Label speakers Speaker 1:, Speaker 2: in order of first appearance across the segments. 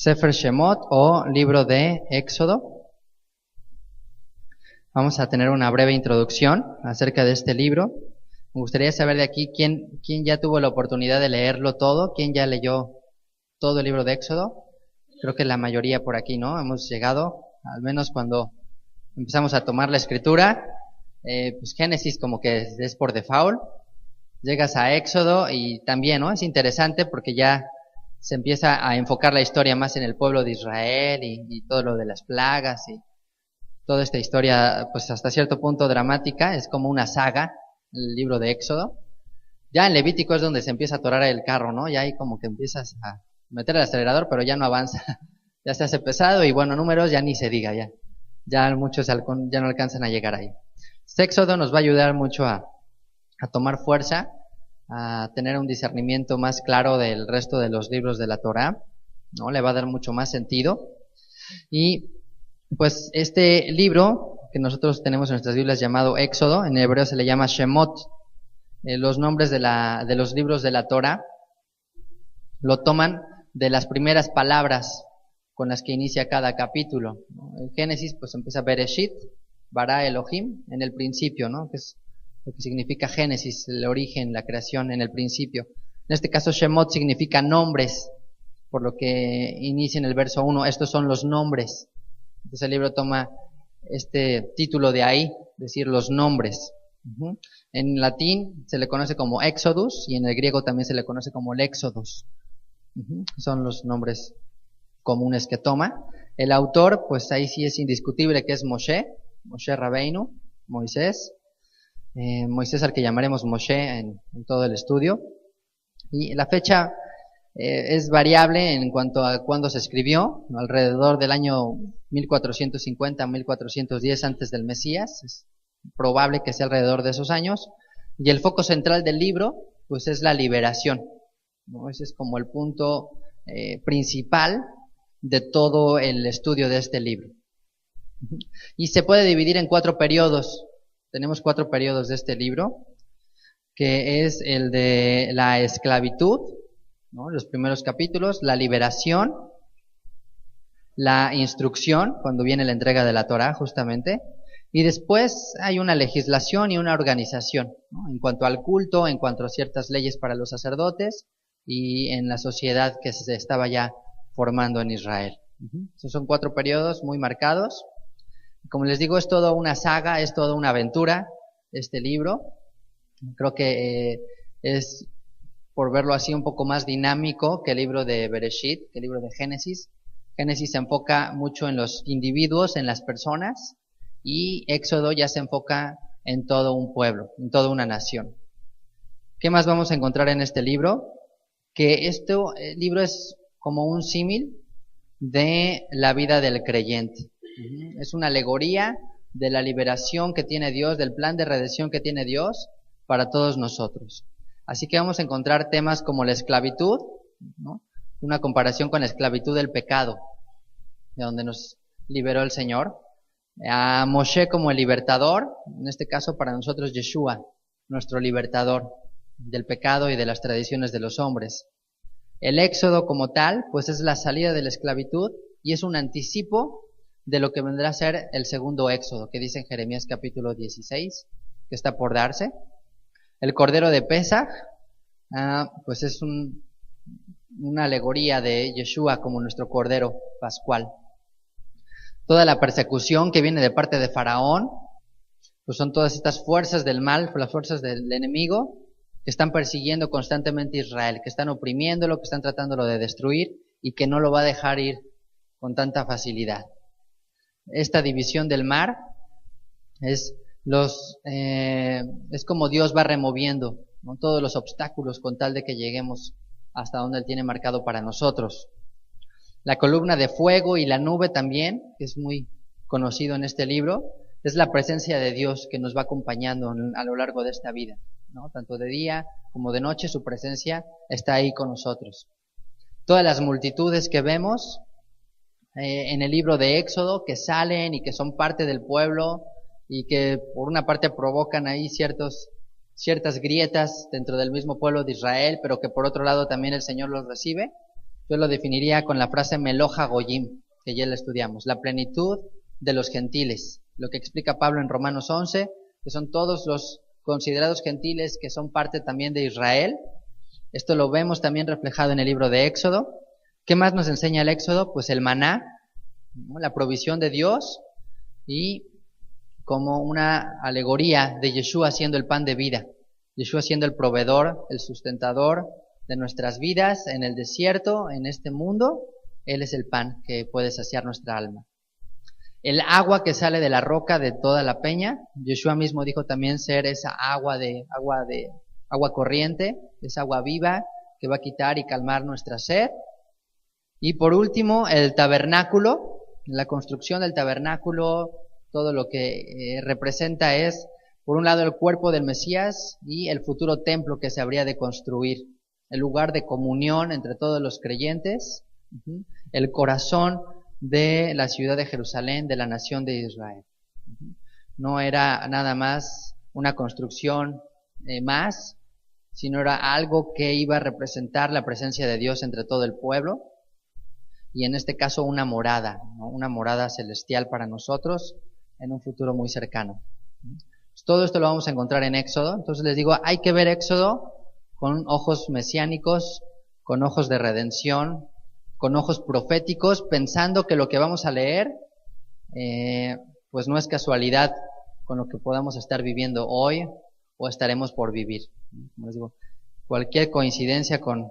Speaker 1: Sefer Shemot o libro de Éxodo. Vamos a tener una breve introducción acerca de este libro. Me gustaría saber de aquí quién ya tuvo la oportunidad de leerlo todo, quién ya leyó todo el libro de Éxodo. Creo que la mayoría por aquí, ¿no? Hemos llegado, al menos cuando empezamos a tomar la escritura, pues Génesis como que es por default. Llegas a Éxodo y también, ¿no? Es interesante porque ya se empieza a enfocar la historia más en el pueblo de Israel y todo lo de las plagas y toda esta historia, pues hasta cierto punto dramática, es como una saga, el libro de Éxodo. Ya en Levítico es donde se empieza a atorar el carro, ¿no? Ya ahí como que empiezas a meter el acelerador, pero ya no avanza, ya se hace pesado y bueno, números ya ni se diga, ya muchos ya no alcanzan a llegar ahí. Este Éxodo nos va a ayudar mucho a tomar fuerza, a tener un discernimiento más claro del resto de los libros de la Torá, ¿no? Le va a dar mucho más sentido. Y pues este libro que nosotros tenemos en nuestras Biblias llamado Éxodo, en hebreo se le llama Shemot. Los nombres de los libros de la Torá lo toman de las primeras palabras con las que inicia cada capítulo, ¿no? En Génesis pues empieza Bereshit, Bara Elohim, en el principio, ¿no? Que es lo que significa Génesis, el origen, la creación en el principio. En este caso Shemot significa nombres, por lo que inicia en el verso 1, estos son los nombres. Entonces el libro toma este título de ahí, decir los nombres. En latín se le conoce como Exodus y en el griego también se le conoce como el Éxodos. Son los nombres comunes que toma. El autor, pues ahí sí es indiscutible que es Moshe Rabbeinu, Moisés. Moisés al que llamaremos Moshe en todo el estudio. Y la fecha es variable en cuanto a cuándo se escribió, alrededor del año 1450 1410 antes del Mesías. Es probable que sea alrededor de esos años. Y el foco central del libro pues es la liberación, ¿no? Ese es como el punto principal de todo el estudio de este libro. Y se puede dividir en 4 periodos. Tenemos 4 periodos de este libro, que es el de la esclavitud, ¿no? Los primeros capítulos, la liberación, la instrucción, cuando viene la entrega de la Torá, justamente, y después hay una legislación y una organización, ¿no? En cuanto al culto, en cuanto a ciertas leyes para los sacerdotes y en la sociedad que se estaba ya formando en Israel. Esos son 4 periodos muy marcados. Como les digo, es toda una saga, es toda una aventura este libro. Creo que es, por verlo así, un poco más dinámico que el libro de Bereshit, que el libro de Génesis. Génesis se enfoca mucho en los individuos, en las personas, y Éxodo ya se enfoca en todo un pueblo, en toda una nación. ¿Qué más vamos a encontrar en este libro? Que el libro es como un símil de la vida del creyente. Es una alegoría de la liberación que tiene Dios, del plan de redención que tiene Dios para todos nosotros. Así que vamos a encontrar temas como la esclavitud, ¿no? Una comparación con la esclavitud del pecado, de donde nos liberó el Señor. A Moshe como el libertador, en este caso para nosotros Yeshua, nuestro libertador del pecado y de las tradiciones de los hombres. El Éxodo como tal, pues es la salida de la esclavitud y es un anticipo de lo que vendrá a ser el segundo Éxodo, que dice en Jeremías capítulo 16, que está por darse. El Cordero de Pesaj, pues es una alegoría de Yeshua como nuestro Cordero Pascual. Toda la persecución que viene de parte de Faraón, pues son todas estas fuerzas del mal, las fuerzas del enemigo, que están persiguiendo constantemente a Israel, que están oprimiéndolo, que están tratándolo de destruir y que no lo va a dejar ir con tanta facilidad. Esta división del mar es como Dios va removiendo, ¿no? Todos los obstáculos con tal de que lleguemos hasta donde Él tiene marcado para nosotros. La columna de fuego y la nube también, que es muy conocido en este libro, es la presencia de Dios que nos va acompañando a lo largo de esta vida, ¿no? Tanto de día como de noche su presencia está ahí con nosotros. Todas las multitudes que vemos en el libro de Éxodo, que salen y que son parte del pueblo y que por una parte provocan ahí ciertas grietas dentro del mismo pueblo de Israel, pero que por otro lado también el Señor los recibe, Yo lo definiría con la frase Meloja Goyim, que ya la estudiamos, la plenitud de los gentiles. Lo que explica Pablo en Romanos 11, que son todos los considerados gentiles que son parte también de Israel. Esto lo vemos también reflejado en el libro de Éxodo. ¿Qué más nos enseña el Éxodo? Pues el maná, ¿no? La provisión de Dios y como una alegoría de Yeshua siendo el pan de vida. Yeshua siendo el proveedor, el sustentador de nuestras vidas en el desierto, en este mundo. Él es el pan que puede saciar nuestra alma. El agua que sale de la roca de toda la peña. Yeshua mismo dijo también ser esa agua corriente, esa agua viva que va a quitar y calmar nuestra sed. Y por último, el tabernáculo, la construcción del tabernáculo, todo lo que representa es, por un lado, el cuerpo del Mesías y el futuro templo que se habría de construir, el lugar de comunión entre todos los creyentes, el corazón de la ciudad de Jerusalén, de la nación de Israel. No era nada más una construcción más, sino era algo que iba a representar la presencia de Dios entre todo el pueblo, y en este caso una morada, ¿no? Una morada celestial para nosotros en un futuro muy cercano. Todo esto lo vamos a encontrar en Éxodo. Entonces les digo, hay que ver Éxodo con ojos mesiánicos, con ojos de redención, con ojos proféticos, pensando que lo que vamos a leer pues no es casualidad con lo que podamos estar viviendo hoy o estaremos por vivir. Como les digo, cualquier coincidencia con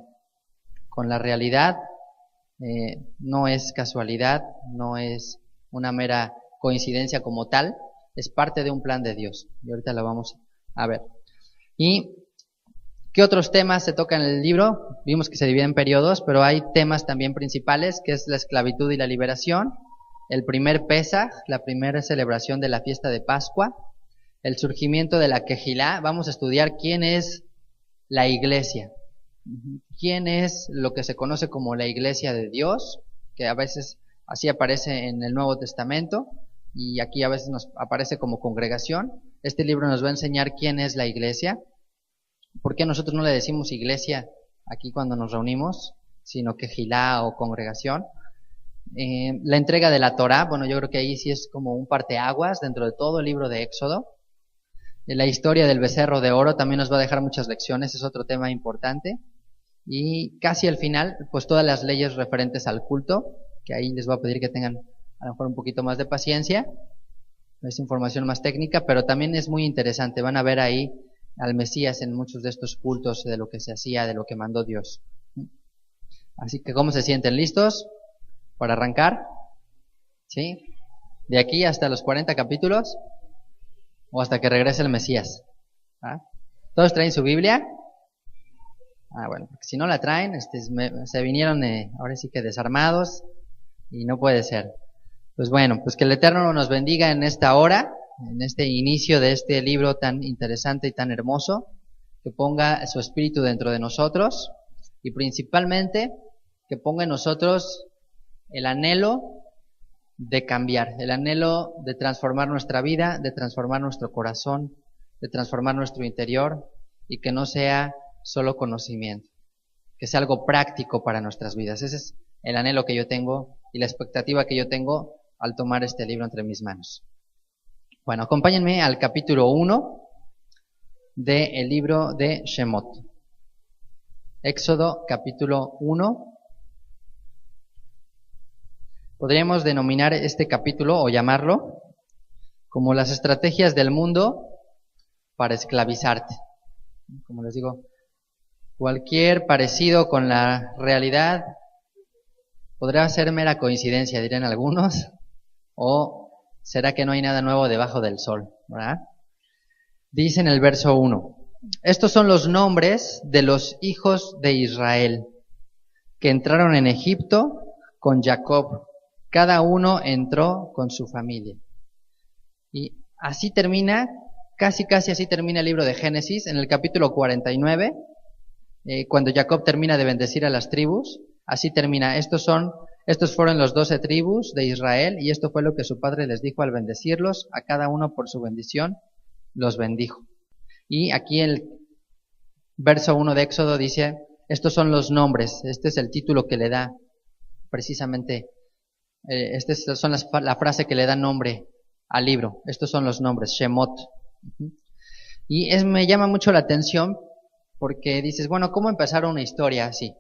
Speaker 1: la realidad no es casualidad, no es una mera coincidencia como tal, es parte de un plan de Dios. Y ahorita lo vamos a ver. ¿Y qué otros temas se tocan en el libro? Vimos que se divide en periodos, pero hay temas también principales, que es la esclavitud y la liberación, el primer Pesaj, la primera celebración de la fiesta de Pascua, el surgimiento de la Kehilá. Vamos a estudiar quién es la iglesia, quién es lo que se conoce como la iglesia de Dios, que a veces así aparece en el Nuevo Testamento, y aquí a veces nos aparece como congregación. Este libro nos va a enseñar quién es la iglesia, por qué nosotros no le decimos iglesia aquí cuando nos reunimos, sino Kehilá o congregación. La entrega de la Torá, bueno, yo creo que ahí sí es como un parteaguas dentro de todo el libro de Éxodo. La historia del becerro de oro también nos va a dejar muchas lecciones, es otro tema importante. Y casi al final, pues todas las leyes referentes al culto, que ahí les voy a pedir que tengan a lo mejor un poquito más de paciencia. Es información más técnica, pero también es muy interesante. Van a ver ahí al Mesías en muchos de estos cultos, de lo que se hacía, de lo que mandó Dios. Así que, ¿cómo se sienten? ¿Listos para arrancar? ¿Sí? ¿De aquí hasta los 40 capítulos? ¿O hasta que regrese el Mesías? ¿Ah? ¿Todos traen su Biblia? Bueno, porque si no la traen, se vinieron ahora sí que desarmados y no puede ser. Pues bueno, pues que el Eterno nos bendiga en esta hora, en este inicio de este libro tan interesante y tan hermoso, que ponga su espíritu dentro de nosotros y principalmente que ponga en nosotros el anhelo de cambiar, el anhelo de transformar nuestra vida, de transformar nuestro corazón, de transformar nuestro interior y que no sea solo conocimiento, que sea algo práctico para nuestras vidas. Ese es el anhelo que yo tengo y la expectativa que yo tengo al tomar este libro entre mis manos. Bueno, acompáñenme al capítulo 1 del libro de Shemot. Éxodo capítulo 1. Podríamos denominar este capítulo o llamarlo como las estrategias del mundo para esclavizarte. Como les digo, cualquier parecido con la realidad podrá ser mera coincidencia, dirían algunos, o será que no hay nada nuevo debajo del sol, ¿verdad? Dice en el verso 1, estos son los nombres de los hijos de Israel que entraron en Egipto con Jacob. Cada uno entró con su familia. Y así termina, casi así termina el libro de Génesis, en el capítulo 49, cuando Jacob termina de bendecir a las tribus, así termina. Estos fueron los 12 tribus de Israel, y esto fue lo que su padre les dijo al bendecirlos, a cada uno por su bendición, los bendijo. Y aquí el verso 1 de Éxodo dice, estos son los nombres, este es el título que le da precisamente, son la frase que le da nombre al libro, estos son los nombres, Shemot. Y me llama mucho la atención porque dices, bueno, ¿cómo empezar una historia así?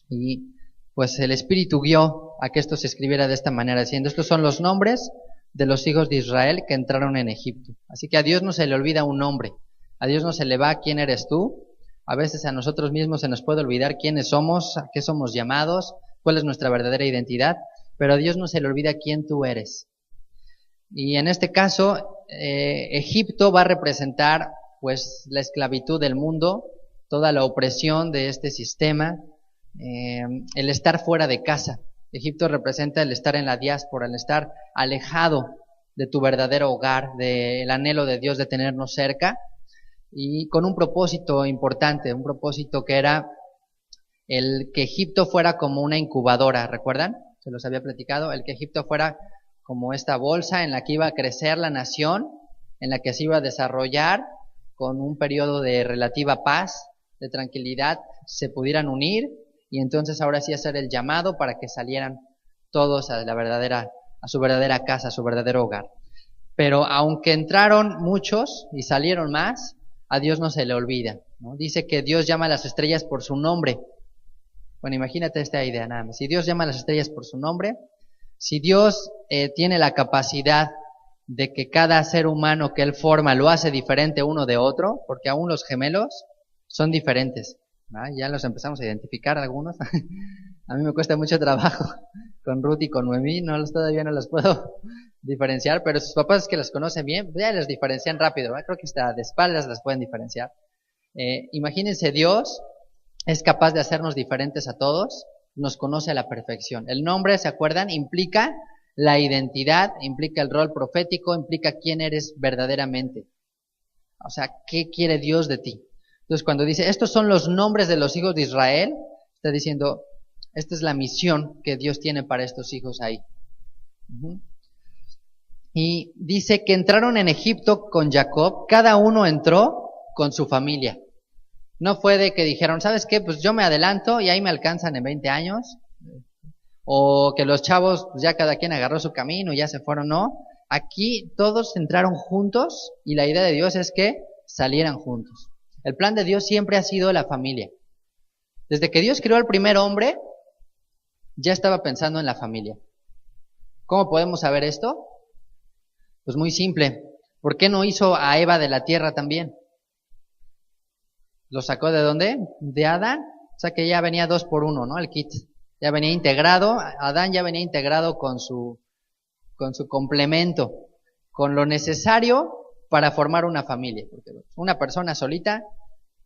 Speaker 1: Y pues el Espíritu guió a que esto se escribiera de esta manera, diciendo, estos son los nombres de los hijos de Israel que entraron en Egipto. Así que a Dios no se le olvida un nombre, a Dios no se le va quién eres tú, a veces a nosotros mismos se nos puede olvidar quiénes somos, a qué somos llamados, cuál es nuestra verdadera identidad, pero a Dios no se le olvida quién tú eres. Y en este caso, Egipto va a representar pues la esclavitud del mundo, toda la opresión de este sistema, el estar fuera de casa. Egipto representa el estar en la diáspora, el estar alejado de tu verdadero hogar, del anhelo de Dios de tenernos cerca, y con un propósito importante, un propósito que era el que Egipto fuera como una incubadora, ¿recuerdan? Se los había platicado, el que Egipto fuera como esta bolsa en la que iba a crecer la nación, en la que se iba a desarrollar con un periodo de relativa paz, de tranquilidad, se pudieran unir y entonces ahora sí hacer el llamado para que salieran todos a su verdadera casa, a su verdadero hogar. Pero aunque entraron muchos y salieron más, a Dios no se le olvida, ¿no? Dice que Dios llama a las estrellas por su nombre. Bueno, imagínate esta idea nada más. Si Dios llama a las estrellas por su nombre, si Dios tiene la capacidad de que cada ser humano que Él forma lo hace diferente uno de otro, porque aún los gemelos son diferentes, ¿no? Ya los empezamos a identificar algunos. A mí me cuesta mucho trabajo con Ruth y con Noemí, todavía no los puedo diferenciar, pero sus papás que los conocen bien, ya los diferencian rápido, ¿no? Creo que hasta de espaldas las pueden diferenciar. Imagínense, Dios es capaz de hacernos diferentes a todos, nos conoce a la perfección. El nombre, ¿se acuerdan? Implica la identidad, implica el rol profético, implica quién eres verdaderamente. O sea, ¿qué quiere Dios de ti? Entonces, cuando dice, estos son los nombres de los hijos de Israel, está diciendo, esta es la misión que Dios tiene para estos hijos ahí. Y dice que entraron en Egipto con Jacob, cada uno entró con su familia. No fue de que dijeron, ¿sabes qué? Pues yo me adelanto y ahí me alcanzan en 20 años. O que los chavos, pues ya cada quien agarró su camino y ya se fueron. No, aquí todos entraron juntos y la idea de Dios es que salieran juntos. El plan de Dios siempre ha sido la familia. Desde que Dios creó al primer hombre, ya estaba pensando en la familia. ¿Cómo podemos saber esto? Pues muy simple. ¿Por qué no hizo a Eva de la tierra también? ¿Lo sacó de dónde? De Adán. O sea que ya venía 2 por 1, ¿no? El kit. Ya venía integrado, Adán ya venía integrado con su complemento, con lo necesario para formar una familia. Porque una persona solita,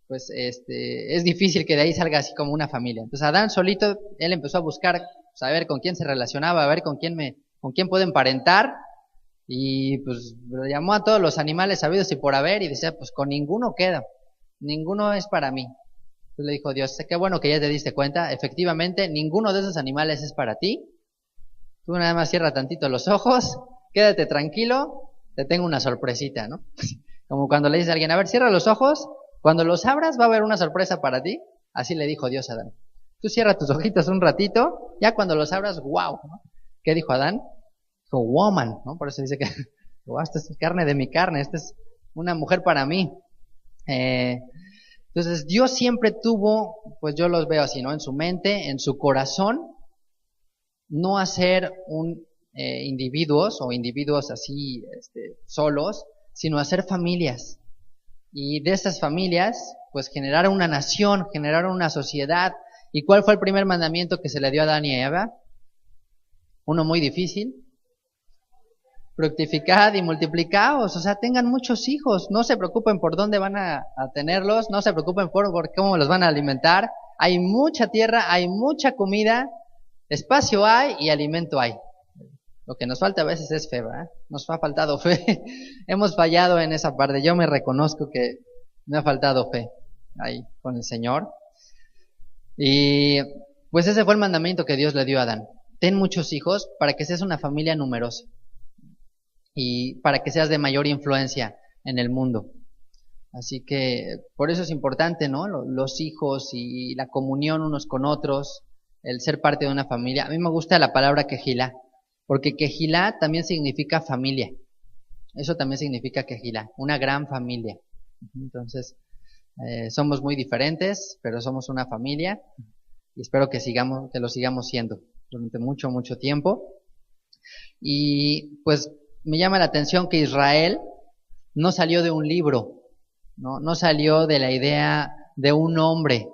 Speaker 1: pues es difícil que de ahí salga así como una familia. Entonces Adán solito, él empezó a buscar, saber con quién se relacionaba, a ver con quién puede emparentar, y pues llamó a todos los animales sabidos y por haber, y decía, pues con ninguno queda. Ninguno es para mí. Entonces le dijo Dios, qué bueno que ya te diste cuenta, efectivamente, ninguno de esos animales es para ti. Tú nada más cierra tantito los ojos, quédate tranquilo, te tengo una sorpresita, ¿no? Como cuando le dices a alguien, a ver, cierra los ojos, cuando los abras va a haber una sorpresa para ti. Así le dijo Dios a Adán. Tú cierra tus ojitos un ratito, ya cuando los abras, wow, ¿no? ¿Qué dijo Adán? Dijo, woman, ¿no? Por eso dice que, wow, esta es carne de mi carne, esta es una mujer para mí. Entonces Dios siempre tuvo, pues yo los veo así, ¿no? En su mente, en su corazón, no hacer individuos o individuos así solos, sino hacer familias. Y de esas familias, pues generar una nación, generar una sociedad. ¿Y cuál fue el primer mandamiento que se le dio a Adán y a Eva? Uno muy difícil. Fructificad y multiplicaos, o sea, tengan muchos hijos, no se preocupen por dónde van a tenerlos, no se preocupen por cómo los van a alimentar, hay mucha tierra, hay mucha comida, espacio hay y alimento hay. Lo que nos falta a veces es fe, ¿verdad? Nos ha faltado fe, hemos fallado en esa parte, yo me reconozco que me ha faltado fe ahí con el Señor. Y pues ese fue el mandamiento que Dios le dio a Adán, ten muchos hijos para que seas una familia numerosa y para que seas de mayor influencia en el mundo. Así que por eso es importante, ¿no? Los hijos y la comunión unos con otros, el ser parte de una familia. A mí me gusta la palabra quejilá, porque quejilá también significa familia. Eso también significa quejilá, una gran familia. Entonces, somos muy diferentes, pero somos una familia y espero que lo sigamos siendo durante mucho, mucho tiempo. Y pues me llama la atención que Israel no salió de un libro, no salió de la idea de un hombre,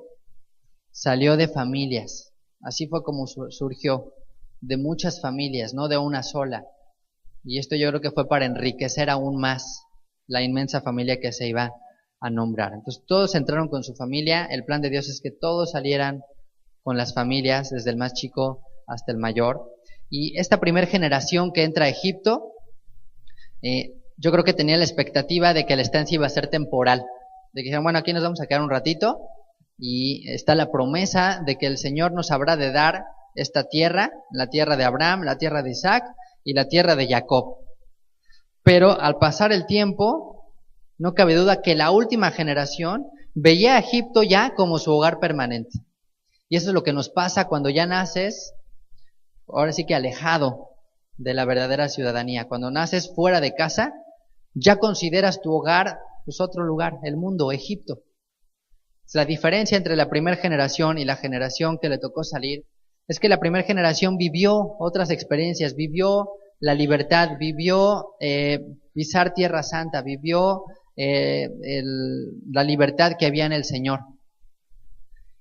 Speaker 1: salió de familias. Así fue como surgió, de muchas familias, no de una sola. Y esto yo creo que fue para enriquecer aún más la inmensa familia que se iba a nombrar. Entonces todos entraron con su familia, el plan de Dios es que todos salieran con las familias, desde el más chico hasta el mayor. Y esta primera generación que entra a Egipto, yo creo que tenía la expectativa de que la estancia iba a ser temporal, de que dijeron, bueno, aquí nos vamos a quedar un ratito, y está la promesa de que el Señor nos habrá de dar esta tierra, la tierra de Abraham, la tierra de Isaac y la tierra de Jacob. Pero al pasar el tiempo, no cabe duda que la última generación veía a Egipto ya como su hogar permanente. Y eso es lo que nos pasa cuando ya naces, ahora sí que alejado de la verdadera ciudadanía. Cuando naces fuera de casa, ya consideras tu hogar, pues otro lugar, el mundo, Egipto. La diferencia entre la primera generación y la generación que le tocó salir es que la primera generación vivió otras experiencias, vivió la libertad, vivió pisar Tierra Santa, vivió la libertad que había en el Señor.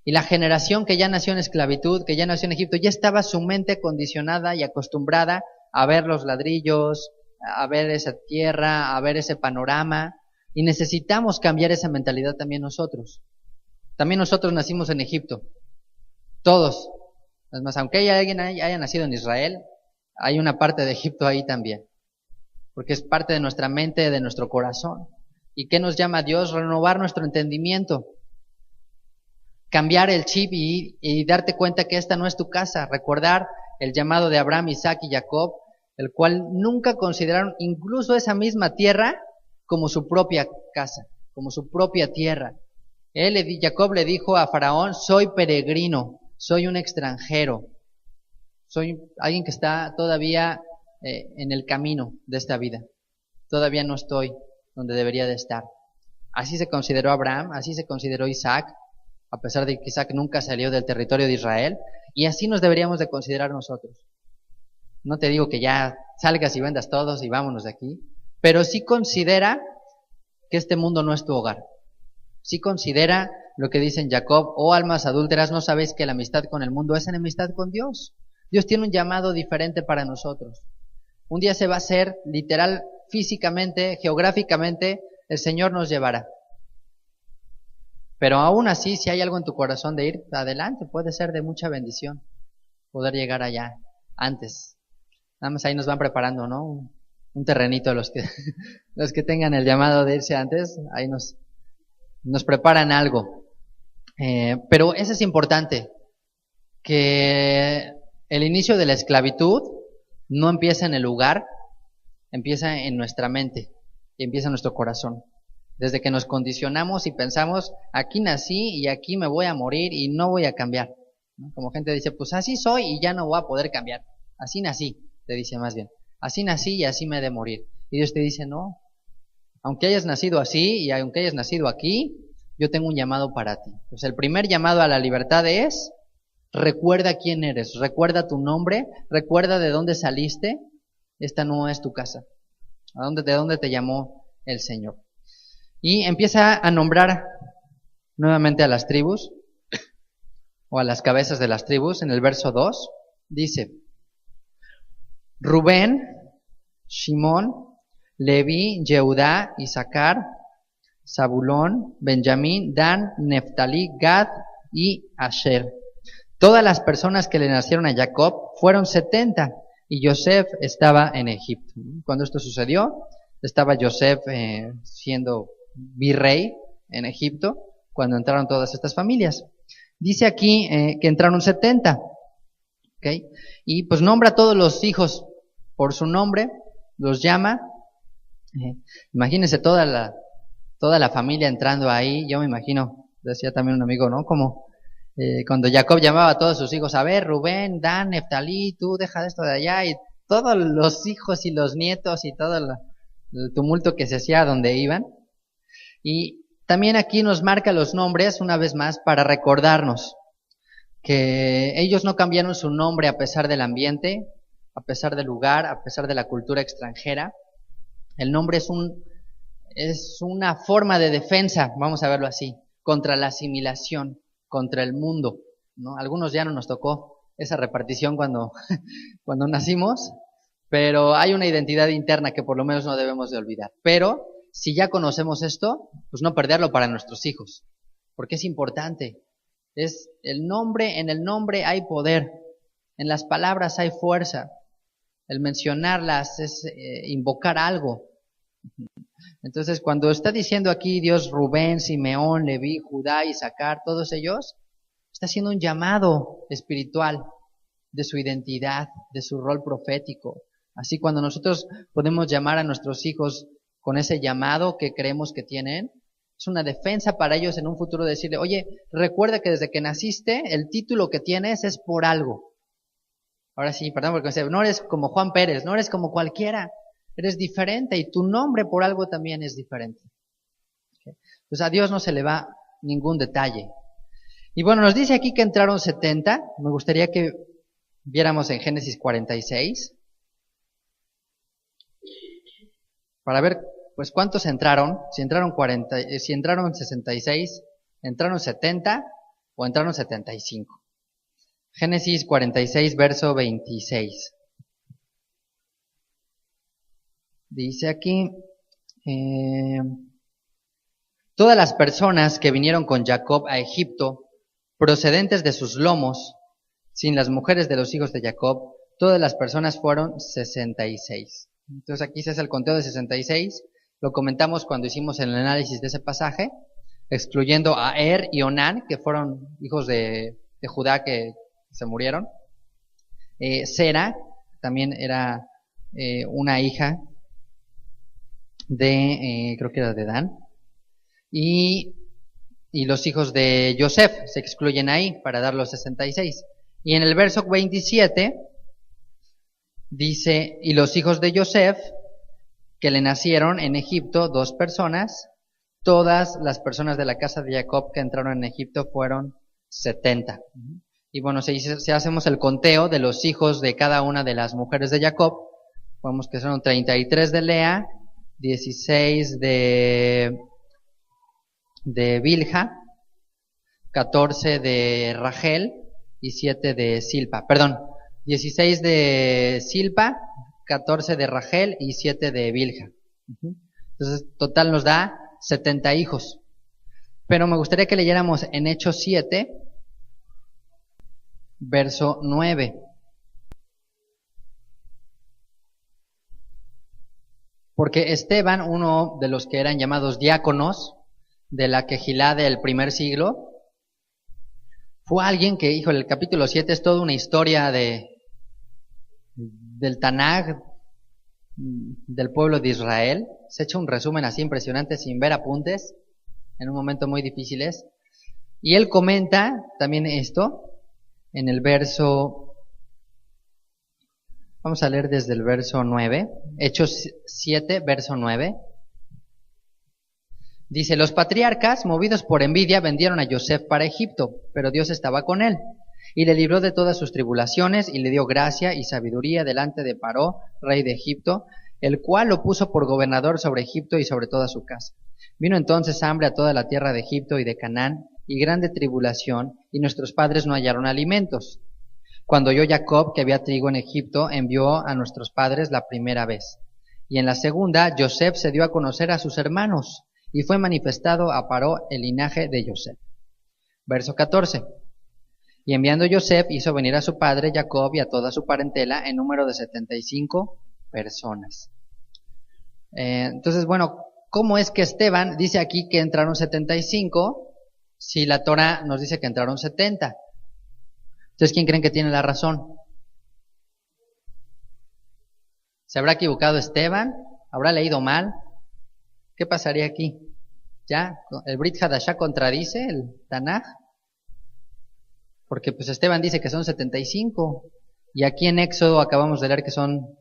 Speaker 1: Y la generación que ya nació en esclavitud, que ya nació en Egipto, ya estaba su mente condicionada y acostumbrada a ver los ladrillos, a ver esa tierra, a ver ese panorama. Y necesitamos cambiar esa mentalidad también nosotros. También nosotros nacimos en Egipto. Todos. Es más, aunque alguien haya nacido en Israel, hay una parte de Egipto ahí también. Porque es parte de nuestra mente, de nuestro corazón. ¿Y qué nos llama Dios? Renovar nuestro entendimiento. Cambiar el chip y darte cuenta que esta no es tu casa. Recordar el llamado de Abraham, Isaac y Jacob, el cual nunca consideraron incluso esa misma tierra como su propia casa, como su propia tierra. Jacob le dijo a Faraón, soy peregrino, soy un extranjero, soy alguien que está todavía en el camino de esta vida. Todavía no estoy donde debería de estar. Así se consideró Abraham, así se consideró Isaac, a pesar de que Isaac nunca salió del territorio de Israel, y así nos deberíamos de considerar nosotros. No te digo que ya salgas y vendas todos y vámonos de aquí, pero sí considera que este mundo no es tu hogar. Sí considera lo que dicen Jacob, oh almas adúlteras, ¿no sabéis que la amistad con el mundo es enemistad con Dios? Dios tiene un llamado diferente para nosotros. Un día se va a hacer, literal, físicamente, geográficamente, el Señor nos llevará. Pero aún así, si hay algo en tu corazón de ir adelante, puede ser de mucha bendición poder llegar allá antes. Nada más ahí nos van preparando, ¿no? Un terrenito los que tengan el llamado de irse antes, ahí nos preparan algo. Pero eso es importante, que el inicio de la esclavitud no empieza en el lugar, empieza en nuestra mente y empieza en nuestro corazón. Desde que nos condicionamos y pensamos, aquí nací y aquí me voy a morir y no voy a cambiar. ¿No? Como gente dice, pues así soy y ya no voy a poder cambiar. Así nací, te dice más bien. Así nací y así me he de morir. Y Dios te dice, no, aunque hayas nacido así y aunque hayas nacido aquí, yo tengo un llamado para ti. Pues el primer llamado a la libertad es, recuerda quién eres, recuerda tu nombre, recuerda de dónde saliste, esta no es tu casa. ¿De dónde te llamó el Señor? Y empieza a nombrar nuevamente a las tribus, o a las cabezas de las tribus, en el verso 2, dice, Rubén, Shimón, Leví, Yehudá, Isaacar, Zabulón, Benjamín, Dan, Neftalí, Gad y Asher. Todas las personas que le nacieron a Jacob fueron 70 y Yosef estaba en Egipto. Cuando esto sucedió, estaba Yosef siendo virrey en Egipto cuando entraron todas estas familias. Dice aquí que entraron 70, ¿okay? Y pues nombra a todos los hijos por su nombre, los llama. Imagínense toda toda la familia entrando ahí. Yo me imagino, decía también un amigo, ¿no? Como cuando Jacob llamaba a todos sus hijos, a ver, Rubén, Dan, Neftalí, tú deja esto de allá, y todos los hijos y los nietos y todo el tumulto que se hacía donde iban. Y también aquí nos marca los nombres una vez más para recordarnos que ellos no cambiaron su nombre a pesar del ambiente, a pesar del lugar, a pesar de la cultura extranjera. El nombre es una forma de defensa, vamos a verlo así, contra la asimilación, contra el mundo, ¿no? Algunos ya no nos tocó esa repartición cuando nacimos, pero hay una identidad interna que por lo menos no debemos de olvidar. Pero si ya conocemos esto, pues no perderlo para nuestros hijos, porque es importante. Es el nombre, en el nombre hay poder, en las palabras hay fuerza, el mencionarlas es invocar algo. Entonces, cuando está diciendo aquí Dios Rubén, Simeón, Leví, Judá, Isaacar, todos ellos, está haciendo un llamado espiritual de su identidad, de su rol profético. Así, cuando nosotros podemos llamar a nuestros hijos con ese llamado que creemos que tienen, es una defensa para ellos en un futuro decirle, oye, recuerda que desde que naciste, el título que tienes es por algo. Ahora sí, perdón, porque no eres como Juan Pérez, no eres como cualquiera, eres diferente y tu nombre por algo también es diferente. Pues a Dios no se le va ningún detalle. Y bueno, nos dice aquí que entraron 70, me gustaría que viéramos en Génesis 46, para ver pues cuántos entraron, si entraron 40, si entraron 66, entraron 70 o entraron 75. Génesis 46, verso 26. Dice aquí, todas las personas que vinieron con Jacob a Egipto, procedentes de sus lomos, sin las mujeres de los hijos de Jacob, todas las personas fueron 66. Entonces aquí se hace el conteo de 66. Lo comentamos cuando hicimos el análisis de ese pasaje, excluyendo a Er y Onán, que fueron hijos de Judá que se murieron. Sera también era una hija de, creo que era de Dan. Y los hijos de Joseph se excluyen ahí para dar los 66. Y en el verso 27 dice, y los hijos de Joseph, que le nacieron en Egipto, 2 personas, todas las personas de la casa de Jacob que entraron en Egipto fueron 70. Y bueno, si hacemos el conteo de los hijos de cada una de las mujeres de Jacob, vemos que son 33 de Lea, 16 de Bilha, 14 de Rachel y 7 de Silpa. Perdón, 16 de Silpa, 14 de Rachel y 7 de Bilha. Entonces, total nos da 70 hijos. Pero me gustaría que leyéramos en Hechos 7, verso 9. Porque Esteban, uno de los que eran llamados diáconos de la Quejilá del primer siglo, fue alguien que, híjole, el capítulo 7 es toda una historia del Tanaj, del pueblo de Israel. Se echa un resumen así impresionante sin ver apuntes, en un momento muy difíciles. Y él comenta también esto en el verso, vamos a leer desde el verso 9, Hechos 7, verso 9. Dice, los patriarcas, movidos por envidia, vendieron a Joseph para Egipto, pero Dios estaba con él, y le libró de todas sus tribulaciones, y le dio gracia y sabiduría delante de Paró, rey de Egipto, el cual lo puso por gobernador sobre Egipto y sobre toda su casa. Vino entonces hambre a toda la tierra de Egipto y de Canaán, y grande tribulación, y nuestros padres no hallaron alimentos. Cuando oyó Jacob que había trigo en Egipto, envió a nuestros padres la primera vez. Y en la segunda, Joseph se dio a conocer a sus hermanos, y fue manifestado a Paró el linaje de Joseph. Verso 14. Y enviando Joseph, hizo venir a su padre Jacob y a toda su parentela en número de 75 personas. Entonces, bueno, ¿cómo es que Esteban dice aquí que entraron 75 si la Torah nos dice que entraron 70? Entonces, ¿quién creen que tiene la razón? ¿Se habrá equivocado Esteban? ¿Habrá leído mal? ¿Qué pasaría aquí? ya el Brit Hadashah contradice el Tanaj, porque pues Esteban dice que son 75, y aquí en Éxodo acabamos de leer que son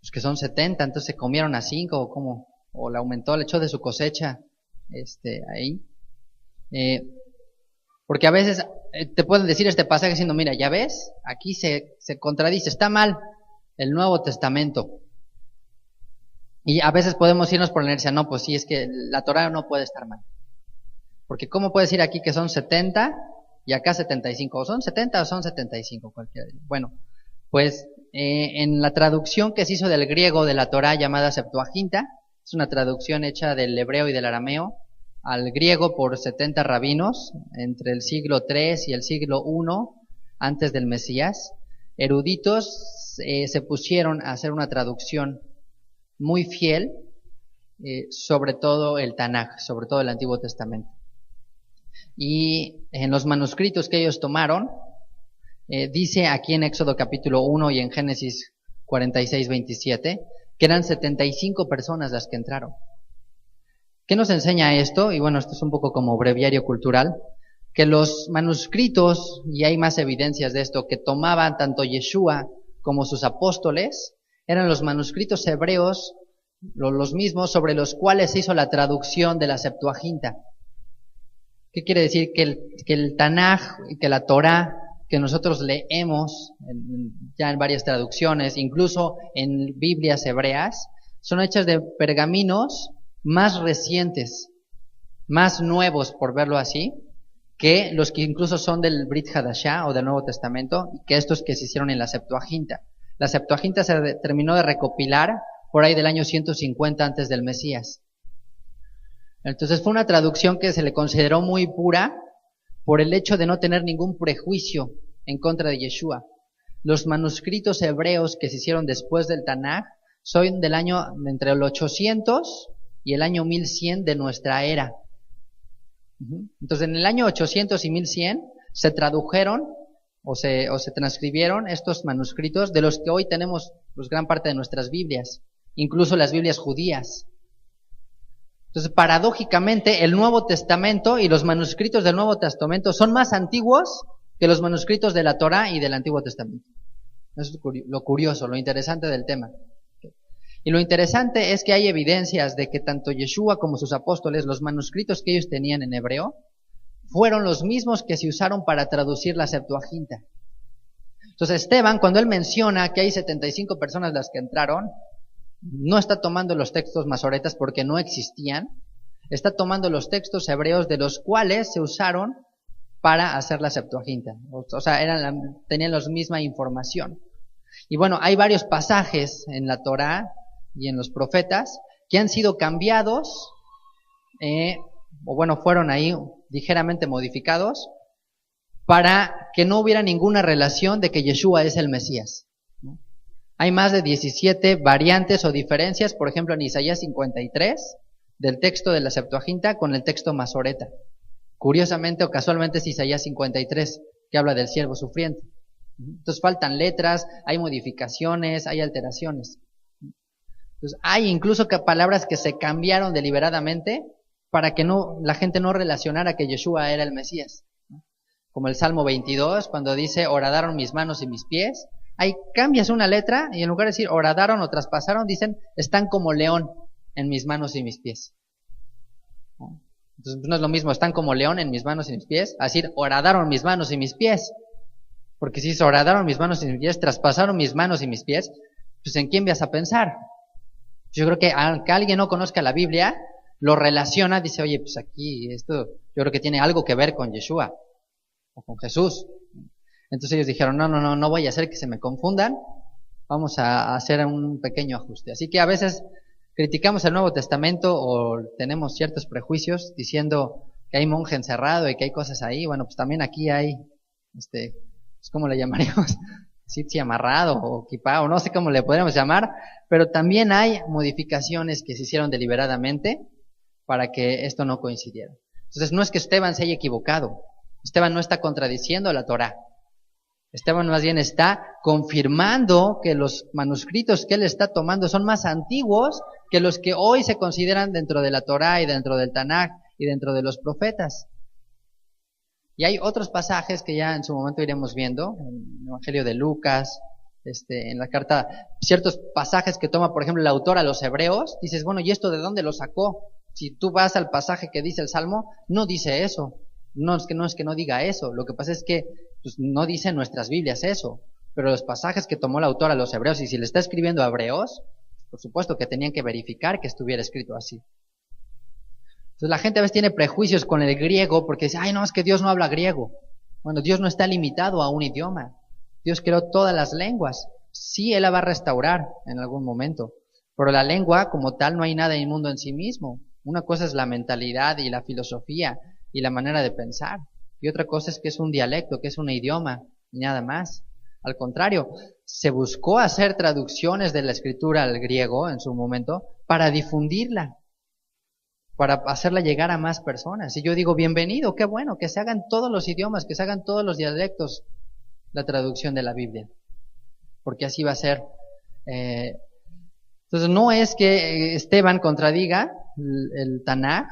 Speaker 1: 70, entonces se comieron a 5, o como, o le aumentó, le echó de su cosecha, ahí. Porque a veces te pueden decir este pasaje diciendo, mira, ya ves, aquí se contradice, está mal el Nuevo Testamento. Y a veces podemos irnos por la inercia, no, pues sí, es que la Torá no puede estar mal. Porque ¿cómo puede decir aquí que son 70 y acá 75? O son 70 o son 75, cualquiera. Bueno, pues en la traducción que se hizo del griego de la Torá llamada Septuaginta, es una traducción hecha del hebreo y del arameo al griego por 70 rabinos entre el siglo III y el siglo I antes del Mesías. Eruditos se pusieron a hacer una traducción muy fiel sobre todo el Tanaj, sobre todo el Antiguo Testamento. Y en los manuscritos que ellos tomaron, dice aquí en Éxodo capítulo 1 y en Génesis 46, 27, que eran 75 personas las que entraron. ¿Qué nos enseña esto? Y bueno, esto es un poco como breviario cultural, que los manuscritos, y hay más evidencias de esto, que tomaban tanto Yeshua como sus apóstoles, eran los manuscritos hebreos, los mismos sobre los cuales se hizo la traducción de la Septuaginta. ¿Qué quiere decir? Que el Tanaj, que la Torá, que nosotros leemos ya en varias traducciones, incluso en Biblias hebreas, son hechas de pergaminos más recientes, más nuevos, por verlo así, que los que incluso son del Brit Hadashah o del Nuevo Testamento, que estos que se hicieron en la Septuaginta. La Septuaginta se terminó de recopilar por ahí del año 150 antes del Mesías. Entonces fue una traducción que se le consideró muy pura por el hecho de no tener ningún prejuicio en contra de Yeshua. Los manuscritos hebreos que se hicieron después del Tanaj son del año entre el 800 y el año 1100 de nuestra era. Entonces en el año 800 y 1100 se tradujeron o se transcribieron estos manuscritos de los que hoy tenemos pues, gran parte de nuestras Biblias, incluso las Biblias judías. Entonces, paradójicamente, el Nuevo Testamento y los manuscritos del Nuevo Testamento son más antiguos que los manuscritos de la Torá y del Antiguo Testamento. Eso es lo curioso, lo interesante del tema. Y lo interesante es que hay evidencias de que tanto Yeshua como sus apóstoles, los manuscritos que ellos tenían en hebreo, fueron los mismos que se usaron para traducir la Septuaginta. Entonces Esteban, cuando él menciona que hay 75 personas las que entraron, no está tomando los textos masoretas porque no existían, está tomando los textos hebreos de los cuales se usaron para hacer la Septuaginta. O sea, tenían la misma información. Y bueno, hay varios pasajes en la Torá y en los profetas que han sido cambiados, o bueno, fueron ahí ligeramente modificados para que no hubiera ninguna relación de que Yeshua es el Mesías, ¿no? Hay más de 17 variantes o diferencias, por ejemplo en Isaías 53, del texto de la Septuaginta con el texto masoreta. Curiosamente o casualmente es Isaías 53, que habla del siervo sufriente. Entonces faltan letras, hay modificaciones, hay alteraciones. Entonces hay incluso palabras que se cambiaron deliberadamente para que la gente no relacionara que Yeshua era el Mesías. Como el Salmo 22, cuando dice, horadaron mis manos y mis pies. Ahí cambias una letra y en lugar de decir horadaron o traspasaron, dicen, están como león en mis manos y mis pies. Entonces no es lo mismo, están como león en mis manos y mis pies, a decir, horadaron mis manos y mis pies. Porque si se horadaron mis manos y mis pies, traspasaron mis manos y mis pies, pues ¿en quién vas a pensar? Yo creo que aunque alguien no conozca la Biblia, lo relaciona, dice, oye, pues aquí esto yo creo que tiene algo que ver con Yeshua o con Jesús. Entonces ellos dijeron, no voy a hacer que se me confundan, vamos a hacer un pequeño ajuste. Así que a veces criticamos el Nuevo Testamento o tenemos ciertos prejuicios diciendo que hay monje encerrado y que hay cosas ahí. Bueno, pues también aquí hay, ¿cómo le llamaríamos? Sitsi amarrado o kipá, o no sé cómo le podríamos llamar, pero también hay modificaciones que se hicieron deliberadamente para que esto no coincidiera. Entonces no es que Esteban se haya equivocado, Esteban no está contradiciendo la Torá, Esteban más bien está confirmando que los manuscritos que él está tomando son más antiguos que los que hoy se consideran dentro de la Torá y dentro del Tanaj y dentro de los profetas. Y hay otros pasajes que ya en su momento iremos viendo, en el Evangelio de Lucas, en la carta, ciertos pasajes que toma, por ejemplo, el autor a los hebreos, dices, bueno, ¿y esto de dónde lo sacó? Si tú vas al pasaje que dice el Salmo, no dice eso. No es que no diga eso. Lo que pasa es que pues, no dice en nuestras Biblias eso. Pero los pasajes que tomó el autor a los hebreos, y si le está escribiendo a hebreos, por supuesto que tenían que verificar que estuviera escrito así. Entonces la gente a veces tiene prejuicios con el griego porque dice, ay no, es que Dios no habla griego. Bueno, Dios no está limitado a un idioma. Dios creó todas las lenguas. Sí, Él la va a restaurar en algún momento. Pero la lengua como tal no hay nada inmundo en sí mismo. Una cosa es la mentalidad y la filosofía y la manera de pensar. Y otra cosa es que es un dialecto, que es un idioma, y nada más. Al contrario, se buscó hacer traducciones de la escritura al griego en su momento para difundirla, para hacerla llegar a más personas. Y yo digo, bienvenido, qué bueno, que se hagan todos los idiomas, que se hagan todos los dialectos la traducción de la Biblia, porque así va a ser. Entonces no es que Esteban contradiga el Tanaj,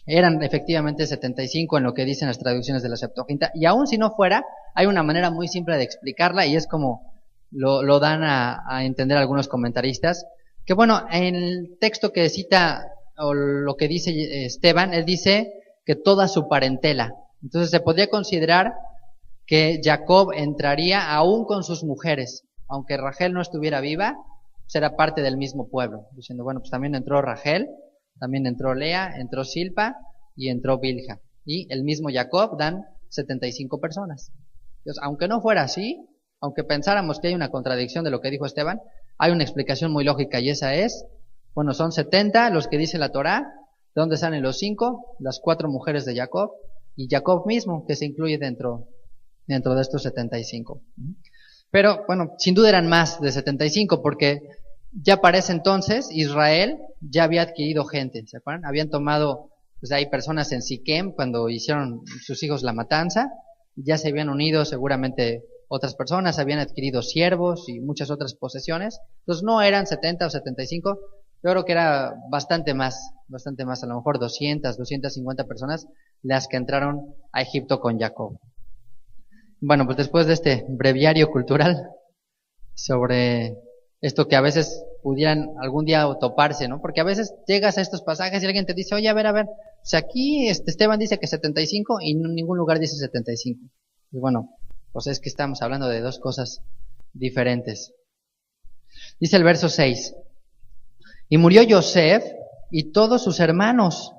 Speaker 1: eran efectivamente 75 en lo que dicen las traducciones de la Septuaginta, y aun si no fuera, hay una manera muy simple de explicarla, y es como lo dan a entender algunos comentaristas, que bueno, en el texto que cita, o lo que dice Esteban, él dice que toda su parentela, entonces se podría considerar que Jacob entraría aún con sus mujeres, aunque Rachel no estuviera viva, será parte del mismo pueblo, diciendo, bueno, pues también entró Rachel, también entró Lea, entró Silpa y entró Bilha. Y el mismo Jacob dan 75 personas. Entonces, aunque no fuera así, aunque pensáramos que hay una contradicción de lo que dijo Esteban, hay una explicación muy lógica y esa es, bueno, son 70 los que dice la Torá, de dónde salen los 5, las 4 mujeres de Jacob y Jacob mismo, que se incluye dentro de estos 75. Pero, bueno, sin duda eran más de 75 porque ya para ese entonces Israel ya había adquirido gente, ¿se acuerdan? Habían tomado, pues hay personas en Siquem cuando hicieron sus hijos la matanza, ya se habían unido seguramente otras personas, habían adquirido siervos y muchas otras posesiones, entonces no eran 70 o 75, yo creo que era bastante más, a lo mejor 200, 250 personas las que entraron a Egipto con Jacob. Bueno, pues después de este breviario cultural sobre esto que a veces pudieran algún día toparse, ¿no? Porque a veces llegas a estos pasajes y alguien te dice, oye, a ver, o sea, aquí Esteban dice que 75 y en ningún lugar dice 75. Y bueno, pues es que estamos hablando de dos cosas diferentes. Dice el verso 6, y murió Yosef y todos sus hermanos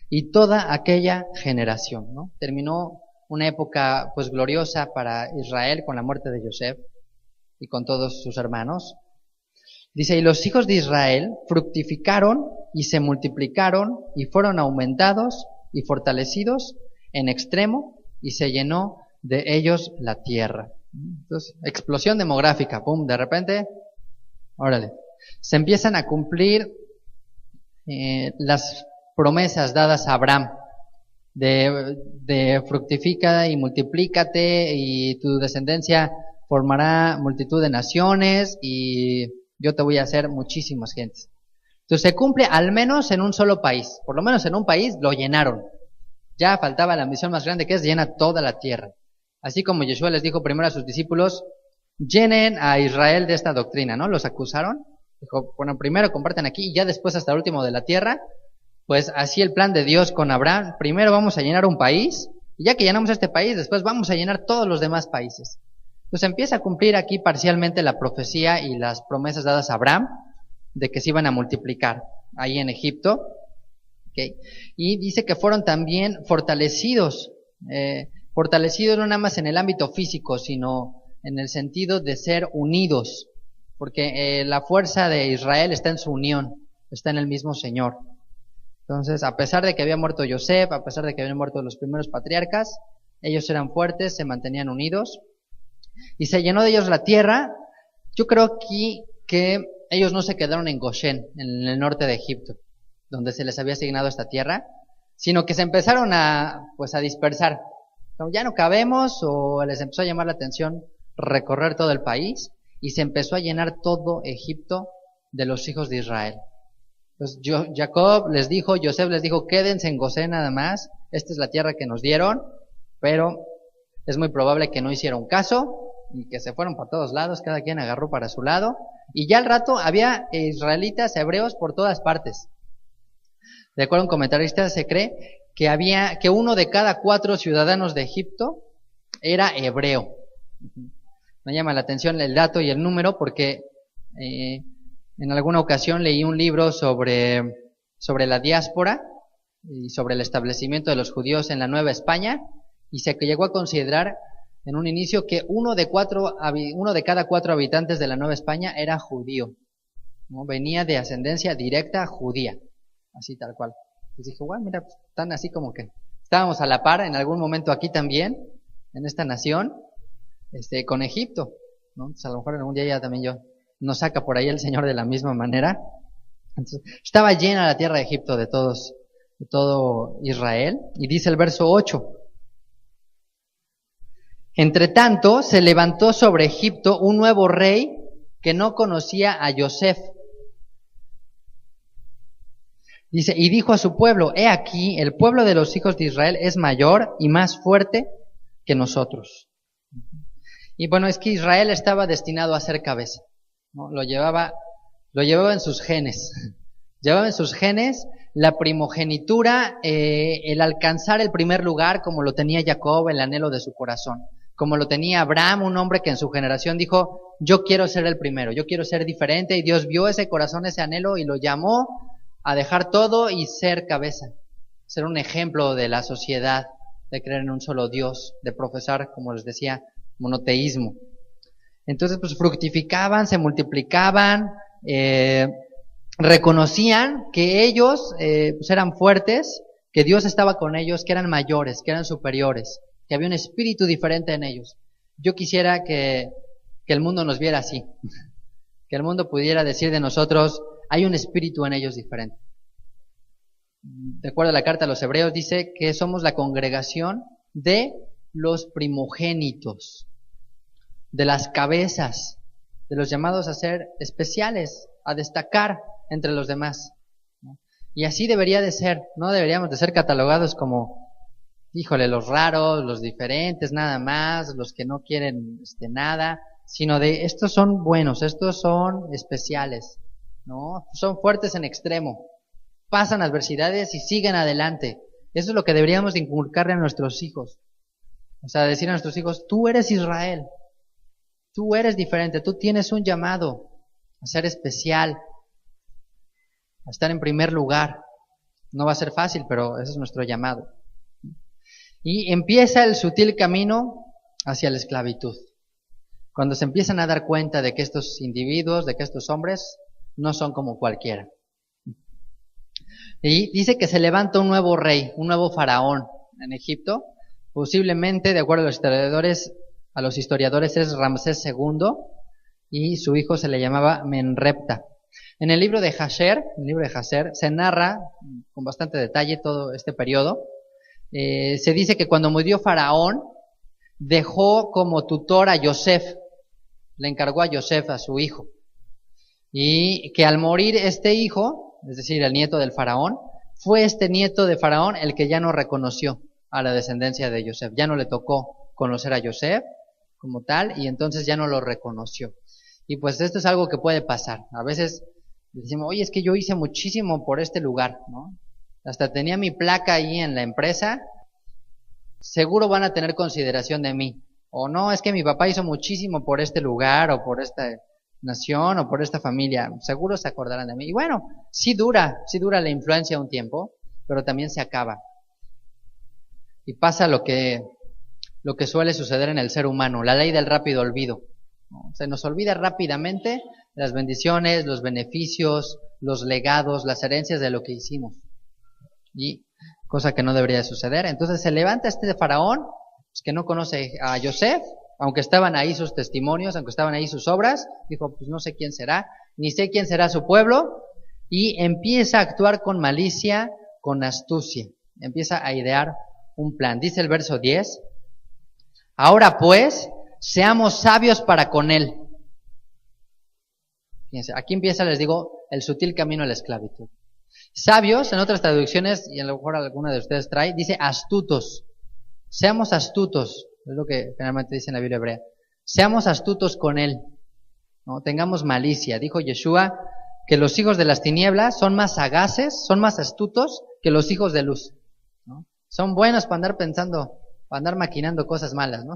Speaker 1: y toda aquella generación, ¿no? Terminó una época pues gloriosa para Israel con la muerte de Yosef y con todos sus hermanos. Dice, y los hijos de Israel fructificaron y se multiplicaron y fueron aumentados y fortalecidos en extremo y se llenó de ellos la tierra. Entonces, explosión demográfica, pum, de repente, órale, se empiezan a cumplir las promesas dadas a Abraham de fructifica y multiplícate y tu descendencia formará multitud de naciones y yo te voy a hacer muchísimas gentes. Entonces se cumple al menos en un solo país, por lo menos en un país lo llenaron. Ya faltaba la misión más grande que es llena toda la tierra. Así como Yeshua les dijo primero a sus discípulos, llenen a Israel de esta doctrina, ¿no? Los acusaron. Dijo, bueno, primero comparten aquí y ya después hasta el último de la tierra. Pues así el plan de Dios con Abraham, primero vamos a llenar un país, y ya que llenamos este país, después vamos a llenar todos los demás países. Entonces empieza a cumplir aquí parcialmente la profecía y las promesas dadas a Abraham, de que se iban a multiplicar ahí en Egipto, ¿okay? Y dice que fueron también fortalecidos, fortalecidos no nada más en el ámbito físico, sino en el sentido de ser unidos, porque la fuerza de Israel está en su unión, está en el mismo Señor. Entonces, a pesar de que había muerto Yosef, a pesar de que habían muerto los primeros patriarcas, ellos eran fuertes, se mantenían unidos, y se llenó de ellos la tierra. Yo creo aquí que ellos no se quedaron en Goshen, en el norte de Egipto, donde se les había asignado esta tierra, sino que se empezaron a dispersar. Como ya no cabemos, o les empezó a llamar la atención recorrer todo el país, y se empezó a llenar todo Egipto de los hijos de Israel. Pues Jacob les dijo, Joseph les dijo, quédense en Gosén nada más, esta es la tierra que nos dieron, pero es muy probable que no hicieron caso y que se fueron por todos lados, cada quien agarró para su lado, y ya al rato había israelitas, hebreos por todas partes. De acuerdo a un comentarista, se cree que 1 de cada 4 ciudadanos de Egipto era hebreo. Me llama la atención el dato y el número porque en alguna ocasión leí un libro sobre la diáspora y sobre el establecimiento de los judíos en la Nueva España, y se llegó a considerar en un inicio que 1 de cada 4 habitantes de la Nueva España era judío, ¿no? Venía de ascendencia directa judía, así tal cual. Entonces dije, bueno, mira, pues, están así como que estábamos a la par en algún momento aquí también, en esta nación, con Egipto, ¿no? Entonces a lo mejor algún día ya también nos saca por ahí el Señor de la misma manera. Entonces, estaba llena la tierra de Egipto de todo Israel, y dice el verso 8. Entre tanto, se levantó sobre Egipto un nuevo rey que no conocía a Joseph. Dice, y dijo a su pueblo, he aquí, el pueblo de los hijos de Israel es mayor y más fuerte que nosotros. Y bueno, es que Israel estaba destinado a ser cabeza, ¿no? Lo llevaba en sus genes. Llevaba en sus genes la primogenitura, el alcanzar el primer lugar, como lo tenía Jacob, el anhelo de su corazón. Como lo tenía Abraham, un hombre que en su generación dijo, yo quiero ser el primero, yo quiero ser diferente, y Dios vio ese corazón, ese anhelo, y lo llamó a dejar todo y ser cabeza, ser un ejemplo de la sociedad, de creer en un solo Dios, de profesar, como les decía, monoteísmo. Entonces, pues fructificaban, se multiplicaban, reconocían que ellos pues eran fuertes, que Dios estaba con ellos, que eran mayores, que eran superiores, que había un espíritu diferente en ellos. Yo quisiera que el mundo nos viera así, que el mundo pudiera decir de nosotros, hay un espíritu en ellos diferente. De acuerdo a la carta a los Hebreos, dice que somos la congregación de los primogénitos, de las cabezas, de los llamados a ser especiales, a destacar entre los demás, ¿no? Y así debería de ser, no deberíamos de ser catalogados como, híjole, los raros, los diferentes, nada más, los que no quieren nada, sino de estos son buenos, estos son especiales, ¿no? Son fuertes en extremo, pasan adversidades y siguen adelante. Eso es lo que deberíamos de inculcarle a nuestros hijos. O sea, decir a nuestros hijos, tú eres Israel, tú eres diferente, tú tienes un llamado a ser especial, a estar en primer lugar. No va a ser fácil, pero ese es nuestro llamado. Y empieza el sutil camino hacia la esclavitud. Cuando se empiezan a dar cuenta de que estos individuos, de que estos hombres, no son como cualquiera. Y dice que se levanta un nuevo rey, un nuevo faraón en Egipto. Posiblemente, de acuerdo a los historiadores, es Ramsés II, y su hijo se le llamaba Menrepta. En el libro de Jasher, se narra con bastante detalle todo este periodo. Se dice que cuando murió Faraón, dejó como tutor a Joseph, le encargó a Joseph, a su hijo, y que al morir este hijo, es decir, el nieto del Faraón, fue este nieto de Faraón el que ya no reconoció a la descendencia de Joseph, ya no le tocó conocer a Joseph como tal, y entonces ya no lo reconoció. Y pues esto es algo que puede pasar. A veces decimos, oye, es que yo hice muchísimo por este lugar, ¿no? Hasta tenía mi placa ahí en la empresa, seguro van a tener consideración de mí. O no, es que mi papá hizo muchísimo por este lugar, o por esta nación, o por esta familia, seguro se acordarán de mí. Y bueno, sí dura la influencia un tiempo, pero también se acaba. Y pasa lo que suele suceder en el ser humano, la ley del rápido olvido, ¿no? Se nos olvida rápidamente las bendiciones, los beneficios, los legados, las herencias de lo que hicimos. Y cosa que no debería suceder. Entonces se levanta este faraón, pues, que no conoce a Joseph, aunque estaban ahí sus testimonios, aunque estaban ahí sus obras, dijo, pues no sé quién será, ni sé quién será su pueblo, y empieza a actuar con malicia, con astucia, empieza a idear un plan. Dice el verso 10, ahora pues, seamos sabios para con él. Fíjense, aquí empieza, les digo, el sutil camino a la esclavitud. Sabios, en otras traducciones, y a lo mejor alguna de ustedes trae, dice astutos. Seamos astutos, es lo que generalmente dice en la Biblia hebrea. Seamos astutos con Él, ¿no? Tengamos malicia. Dijo Yeshua que los hijos de las tinieblas son más sagaces, son más astutos que los hijos de luz, ¿no? Son buenos para andar pensando, para andar maquinando cosas malas, ¿no?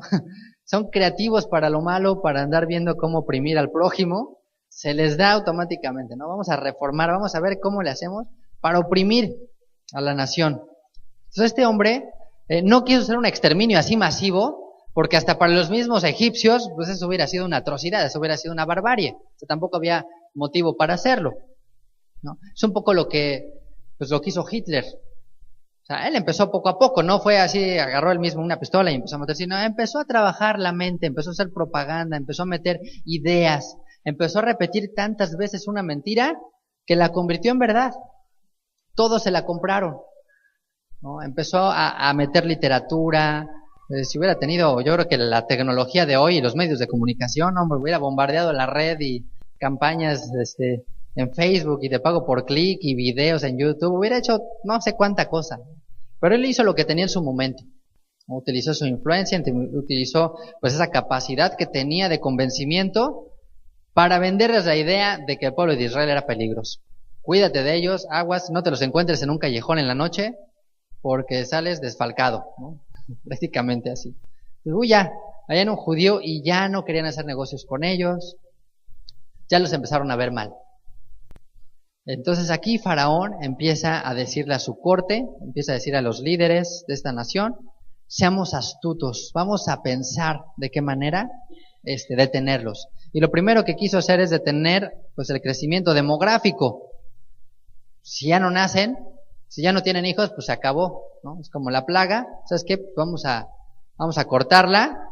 Speaker 1: Son creativos para lo malo, para andar viendo cómo oprimir al prójimo. Se les da automáticamente, ¿no? Vamos a reformar, vamos a ver cómo le hacemos para oprimir a la nación. Entonces este hombre no quiso hacer un exterminio así masivo, porque hasta para los mismos egipcios, pues eso hubiera sido una atrocidad, eso hubiera sido una barbarie. O sea, tampoco había motivo para hacerlo, ¿no? Es un poco lo que hizo Hitler. O sea, él empezó poco a poco, no fue así, agarró él mismo una pistola y empezó a meter, sino empezó a trabajar la mente, empezó a hacer propaganda, empezó a meter ideas, empezó a repetir tantas veces una mentira que la convirtió en verdad. Todos se la compraron, ¿no? Empezó a meter literatura. Si hubiera tenido, yo creo que la tecnología de hoy y los medios de comunicación, hombre, hubiera bombardeado la red y campañas en Facebook y de pago por clic y videos en YouTube, hubiera hecho no sé cuánta cosa. Pero él hizo lo que tenía en su momento. Utilizó su influencia, utilizó pues esa capacidad que tenía de convencimiento para venderles la idea de que el pueblo de Israel era peligroso. Cuídate de ellos, aguas, no te los encuentres en un callejón en la noche, porque sales desfalcado, ¿no? Prácticamente así. Entonces, ya, habían un judío y ya no querían hacer negocios con ellos, ya los empezaron a ver mal. Entonces aquí Faraón empieza a decirle a su corte, empieza a decir a los líderes de esta nación, seamos astutos, vamos a pensar de qué manera detenerlos. Y lo primero que quiso hacer es detener pues el crecimiento demográfico. Si ya no nacen, si ya no tienen hijos, pues se acabó, ¿no? Es como la plaga. ¿Sabes qué? Vamos a cortarla,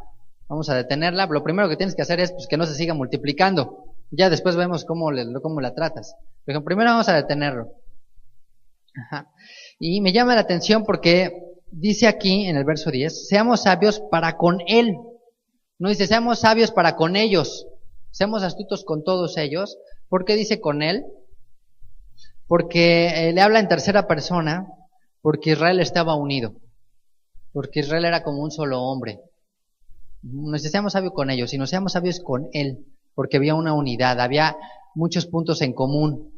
Speaker 1: vamos a detenerla. Lo primero que tienes que hacer es pues que no se siga multiplicando. Ya después vemos cómo la tratas. Pero primero vamos a detenerlo. Ajá. Y me llama la atención porque dice aquí en el verso 10, seamos sabios para con él. No dice, seamos sabios para con ellos. Seamos astutos con todos ellos. ¿Por qué dice con él? Porque le habla en tercera persona, porque Israel estaba unido. Porque Israel era como un solo hombre. No dice, seamos sabios con ellos, sino seamos sabios con él. Porque había una unidad, había muchos puntos en común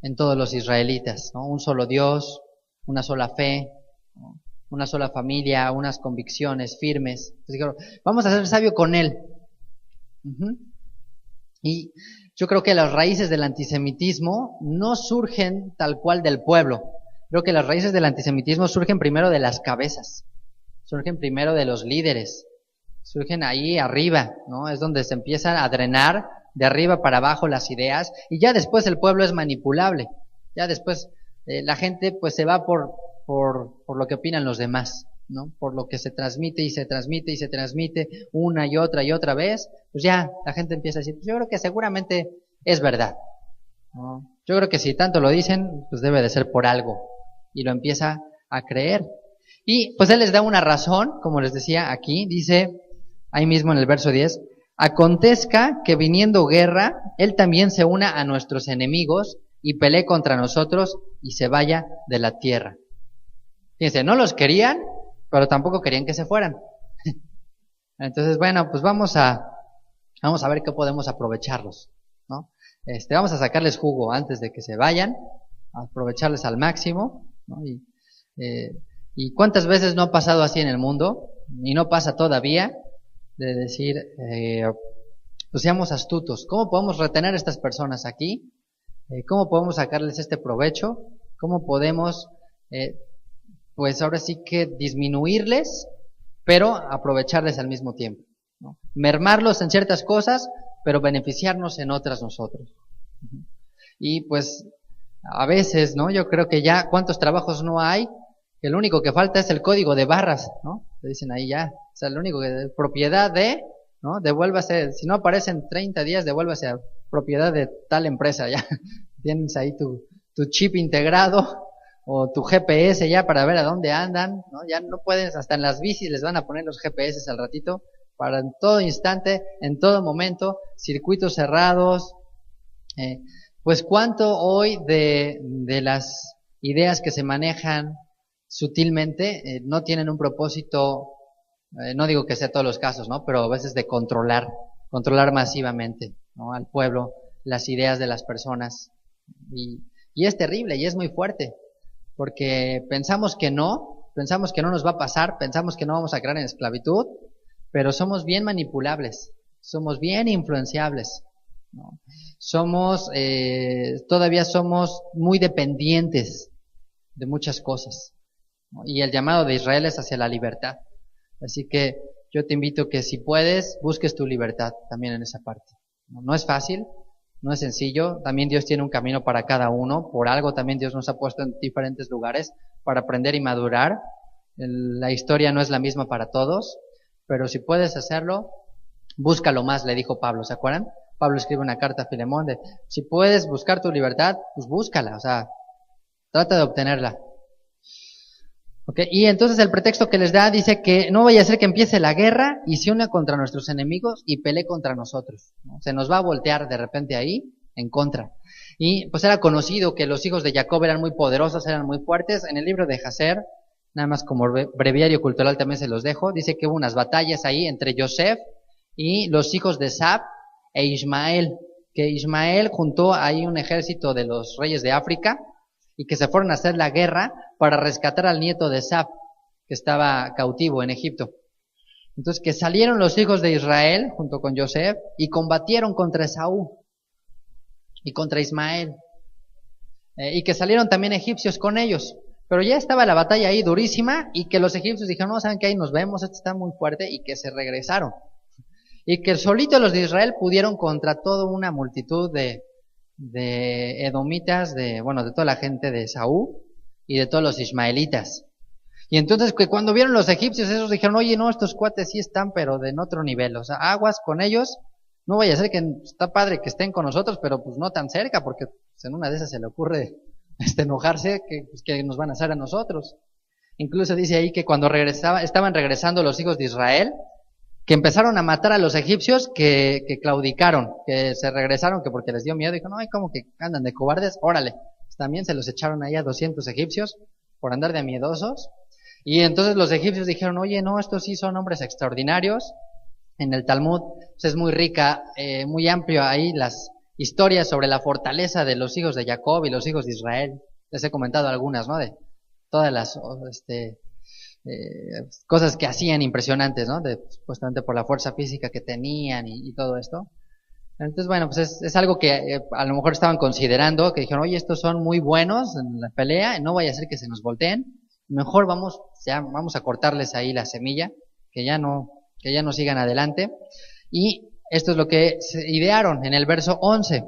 Speaker 1: en todos los israelitas, ¿no? Un solo Dios, una sola fe, ¿no? Una sola familia, unas convicciones firmes. Entonces dijeron, vamos a ser sabios con él. Y yo creo que las raíces del antisemitismo no surgen tal cual del pueblo. Creo que las raíces del antisemitismo surgen primero de las cabezas, surgen primero de los líderes, surgen ahí arriba, ¿no? Es donde se empiezan a drenar de arriba para abajo las ideas y ya después el pueblo es manipulable. Ya después la gente pues se va por lo que opinan los demás, ¿no? Por lo que se transmite y se transmite y se transmite una y otra vez, pues ya la gente empieza a decir, pues yo creo que seguramente es verdad, ¿no? Yo creo que si tanto lo dicen, pues debe de ser por algo y lo empieza a creer. Y pues él les da una razón, como les decía aquí, dice ahí mismo en el verso 10, acontezca que viniendo guerra, él también se una a nuestros enemigos y pelee contra nosotros y se vaya de la tierra. Fíjense, no los querían, pero tampoco querían que se fueran. Entonces, bueno, pues vamos a ver qué podemos aprovecharlos, ¿no? Vamos a sacarles jugo antes de que se vayan, a aprovecharles al máximo, ¿no? Y cuántas veces no ha pasado así en el mundo, y no pasa todavía, de decir, pues seamos astutos. ¿Cómo podemos retener a estas personas aquí? ¿Cómo podemos sacarles este provecho? ¿Cómo podemos, pues ahora sí que disminuirles, pero aprovecharles al mismo tiempo, ¿no? Mermarlos en ciertas cosas, pero beneficiarnos en otras nosotros. Y pues a veces, ¿no? Yo creo que ya cuántos trabajos no hay, que lo único que falta es el código de barras, ¿no? Te dicen ahí ya, o sea, lo único que propiedad de, ¿no? Devuélvase, si no aparecen 30 días, devuélvase a propiedad de tal empresa, ya. Tienes ahí tu chip integrado o tu GPS ya para ver a dónde andan, ¿no? Ya no puedes, hasta en las bicis les van a poner los GPS al ratito, para en todo instante, en todo momento, circuitos cerrados, Pues cuánto hoy de las ideas que se manejan sutilmente no tienen un propósito, no digo que sea todos los casos, ¿no? Pero a veces de controlar masivamente, ¿no? Al pueblo, las ideas de las personas. Y es terrible y es muy fuerte, porque pensamos que no nos va a pasar, pensamos que no vamos a crear en esclavitud, pero somos bien manipulables, somos bien influenciables, ¿no? Todavía somos muy dependientes de muchas cosas, ¿no? Y el llamado de Israel es hacia la libertad. Así que yo te invito que si puedes, busques tu libertad también en esa parte. No es fácil, no es sencillo, también Dios tiene un camino para cada uno, por algo también Dios nos ha puesto en diferentes lugares para aprender y madurar. La historia no es la misma para todos, pero si puedes hacerlo, búscalo más, le dijo Pablo, ¿se acuerdan? Pablo escribe una carta a Filemón de, si puedes buscar tu libertad, pues búscala, o sea, trata de obtenerla. Okay. Y entonces el pretexto que les da dice que no vaya a ser que empiece la guerra y se una contra nuestros enemigos y pelee contra nosotros, ¿no? Se nos va a voltear de repente ahí en contra. Y pues era conocido que los hijos de Jacob eran muy poderosos, eran muy fuertes. En el libro de Jacer, nada más como breviario cultural también se los dejo, dice que hubo unas batallas ahí entre Yosef y los hijos de Sab e Ismael, que Ismael juntó ahí un ejército de los reyes de África y que se fueron a hacer la guerra para rescatar al nieto de Sab, que estaba cautivo en Egipto. Entonces que salieron los hijos de Israel junto con Yosef y combatieron contra Esaú y contra Ismael, y que salieron también egipcios con ellos. Pero ya estaba la batalla ahí durísima y que los egipcios dijeron, no, saben que ahí nos vemos, esto está muy fuerte, y que se regresaron. Y que solitos los de Israel pudieron contra toda una multitud de edomitas, de toda la gente de Esaú y de todos los ismaelitas. Y entonces que cuando vieron los egipcios, esos dijeron, oye, no, estos cuates sí están, pero en otro nivel, o sea, aguas con ellos, no vaya a ser que está padre que estén con nosotros, pero pues no tan cerca, porque pues, en una de esas se le ocurre enojarse, que nos van a hacer a nosotros. Incluso dice ahí que cuando estaban regresando los hijos de Israel, que empezaron a matar a los egipcios que claudicaron, que se regresaron, que porque les dio miedo, dijo, no, como que andan de cobardes, órale. Pues también se los echaron ahí a 200 egipcios por andar de miedosos. Y entonces los egipcios dijeron, oye, no, estos sí son hombres extraordinarios. En el Talmud pues es muy rica, muy amplio ahí las historias sobre la fortaleza de los hijos de Jacob y los hijos de Israel. Les he comentado algunas, ¿no? De todas las cosas que hacían impresionantes, ¿no? Supuestamente por la fuerza física que tenían y todo esto. Entonces, pues es algo que a lo mejor estaban considerando, que dijeron, oye, estos son muy buenos en la pelea, no vaya a ser que se nos volteen, mejor vamos a cortarles ahí la semilla, que ya no sigan adelante. Y esto es lo que se idearon en el verso 11.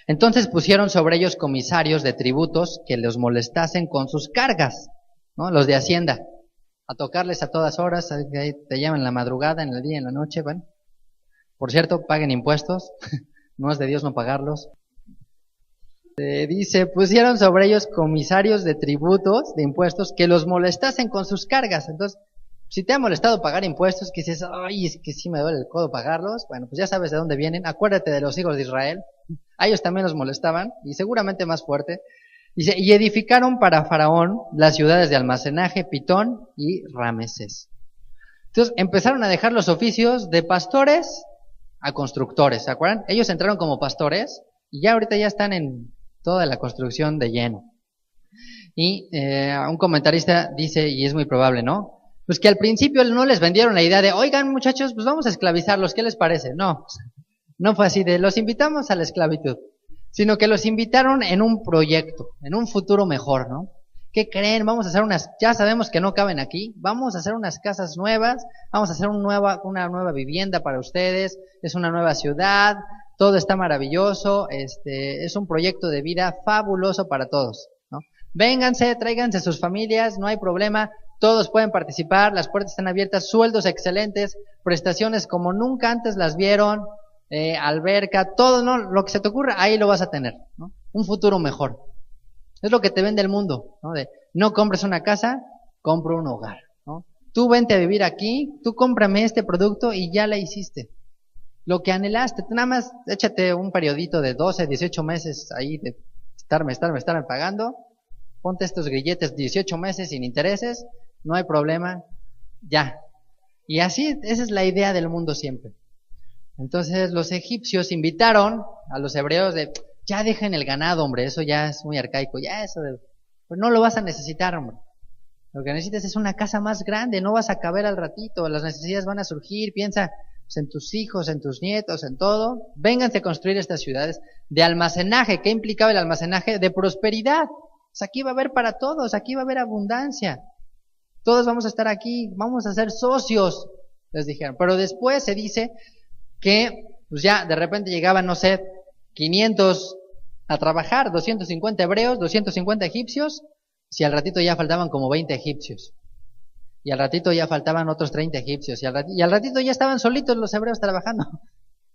Speaker 1: Entonces pusieron sobre ellos comisarios de tributos que los molestasen con sus cargas, ¿no? Los de Hacienda, a tocarles a todas horas, ahí te llaman en la madrugada, en el día, en la noche, bueno. Por cierto, paguen impuestos, no es de Dios no pagarlos. Dice, pusieron sobre ellos comisarios de tributos, de impuestos, que los molestasen con sus cargas. Entonces, si te ha molestado pagar impuestos, que dices, ay, es que sí me duele el codo pagarlos, bueno, pues ya sabes de dónde vienen, acuérdate de los hijos de Israel, a ellos también los molestaban, y seguramente más fuerte. Dice, y edificaron para Faraón las ciudades de almacenaje, Pitón y Ramesés. Entonces, empezaron a dejar los oficios de pastores a constructores, ¿se acuerdan? Ellos entraron como pastores, y ya ahorita ya están en toda la construcción de lleno. Y un comentarista dice, y es muy probable, ¿no? Pues que al principio no les vendieron la idea de, oigan muchachos, pues vamos a esclavizarlos, ¿qué les parece? No fue así de, los invitamos a la esclavitud, sino que los invitaron en un proyecto, en un futuro mejor, ¿no? ¿Qué creen? Vamos a hacer ya sabemos que no caben aquí, vamos a hacer unas casas nuevas, vamos a hacer una nueva vivienda para ustedes, es una nueva ciudad, todo está maravilloso, es un proyecto de vida fabuloso para todos, ¿no? Vénganse, tráiganse sus familias, no hay problema, todos pueden participar, las puertas están abiertas, sueldos excelentes, prestaciones como nunca antes las vieron, alberca, todo, ¿no? Lo que se te ocurra, ahí lo vas a tener, ¿no? Un futuro mejor. Es lo que te vende el mundo, ¿no? De, no compres una casa, compra un hogar, ¿no? Tú vente a vivir aquí, tú cómprame este producto y ya la hiciste. lo que anhelaste, nada más échate un periodito de 12, 18 meses ahí de estarme pagando, ponte estos grilletes 18 meses sin intereses, no hay problema, ya. Y así, esa es la idea del mundo siempre. Entonces los egipcios invitaron a los hebreos de, ya dejen el ganado, hombre, eso ya es muy arcaico, ya eso de, pues no lo vas a necesitar, hombre. Lo que necesitas es una casa más grande, no vas a caber al ratito, las necesidades van a surgir, piensa pues, en tus hijos, en tus nietos, en todo. Vénganse a construir estas ciudades de almacenaje. ¿Qué implicaba el almacenaje? De prosperidad. Pues aquí va a haber para todos, aquí va a haber abundancia. Todos vamos a estar aquí, vamos a ser socios, les dijeron. Pero después se dice que pues ya de repente llegaban, no sé, 500 a trabajar, 250 hebreos, 250 egipcios, si al ratito ya faltaban como 20 egipcios. Y al ratito ya faltaban otros 30 egipcios. Y al ratito ya estaban solitos los hebreos trabajando.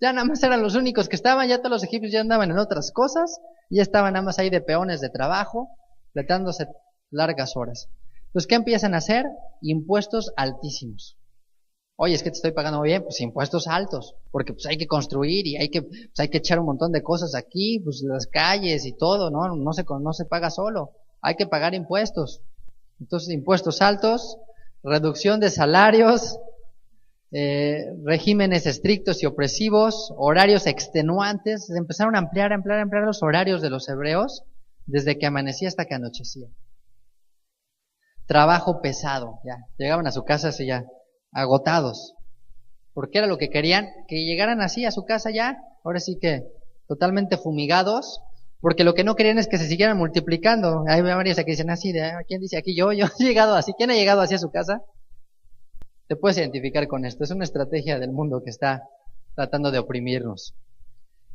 Speaker 1: Ya nada más eran los únicos que estaban, ya todos los egipcios ya andaban en otras cosas, ya estaban nada más ahí de peones de trabajo, letándose largas horas. Entonces, ¿qué empiezan a hacer? Impuestos altísimos. Oye, es que te estoy pagando muy bien, pues impuestos altos, porque pues hay que construir y hay que echar un montón de cosas aquí, pues las calles y todo, no se paga solo, hay que pagar impuestos. Entonces, impuestos altos, reducción de salarios, regímenes estrictos y opresivos, horarios extenuantes, empezaron a ampliar los horarios de los hebreos desde que amanecía hasta que anochecía. Trabajo pesado, ya, llegaban a su casa así ya, agotados, porque era lo que querían, que llegaran así a su casa ya, ahora sí que totalmente fumigados, porque lo que no querían es que se siguieran multiplicando. Hay varios que dicen así, ¿quién dice aquí? Yo he llegado así. ¿Quién ha llegado así a su casa? Te puedes identificar con esto, es una estrategia del mundo que está tratando de oprimirnos.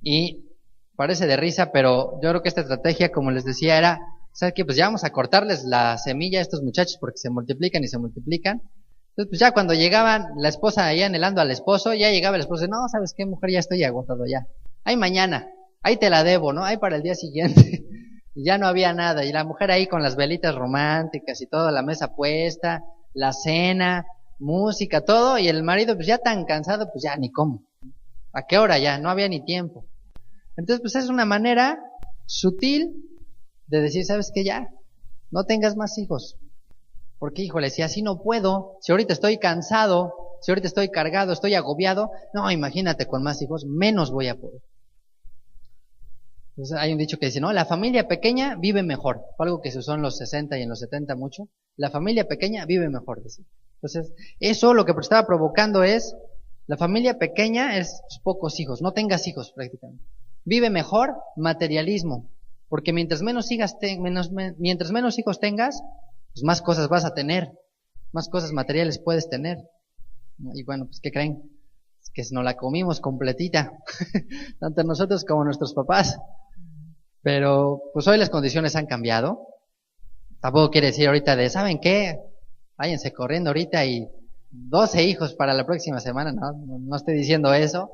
Speaker 1: Y parece de risa, pero yo creo que esta estrategia, como les decía, era, ¿sabes qué? Pues ya vamos a cortarles la semilla a estos muchachos porque se multiplican y se multiplican. Entonces, pues ya cuando llegaban la esposa ahí anhelando al esposo, ya llegaba el esposo y no, ¿sabes qué, mujer? Ya estoy agotado ya. Ay, mañana, ahí te la debo, ¿no? Ahí para el día siguiente. Y ya no había nada. Y la mujer ahí con las velitas románticas y toda la mesa puesta, la cena, música, todo. Y el marido, pues ya tan cansado, pues ya ni cómo. ¿A qué hora ya? No había ni tiempo. Entonces, pues es una manera sutil de decir, ¿sabes qué? Ya, no tengas más hijos. Porque, híjole, si así no puedo, si ahorita estoy cansado, si ahorita estoy cargado, estoy agobiado, no, imagínate con más hijos, menos voy a poder. Entonces hay un dicho que dice, no, la familia pequeña vive mejor. Fue algo que se usó en los 60 y en los 70 mucho. La familia pequeña vive mejor, decía. Entonces, eso lo que estaba provocando es, la familia pequeña es pocos hijos, no tengas hijos prácticamente. Vive mejor materialismo, porque mientras menos hijos tengas, pues más cosas vas a tener, más cosas materiales puedes tener. Y bueno, pues ¿qué creen? Es que nos la comimos completita, tanto nosotros como nuestros papás. Pero pues hoy las condiciones han cambiado. Tampoco quiere decir ahorita de, ¿saben qué? Váyanse corriendo ahorita y 12 hijos para la próxima semana. No estoy diciendo eso,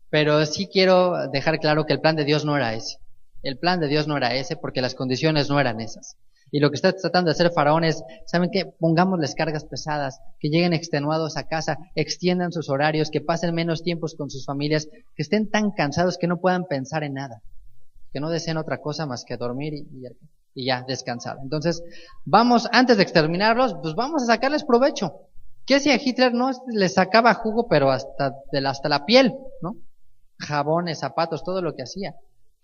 Speaker 1: pero sí quiero dejar claro que el plan de Dios no era ese. El plan de Dios no era ese porque las condiciones no eran esas. Y lo que está tratando de hacer Faraón es, ¿saben qué? Pongámosles cargas pesadas, que lleguen extenuados a casa, extiendan sus horarios, que pasen menos tiempos con sus familias, que estén tan cansados que no puedan pensar en nada, que no deseen otra cosa más que dormir y ya, descansar. Entonces, vamos, antes de exterminarlos, pues vamos a sacarles provecho. ¿Qué hacía Hitler? No les sacaba jugo, pero hasta la piel, ¿no? Jabones, zapatos, todo lo que hacía.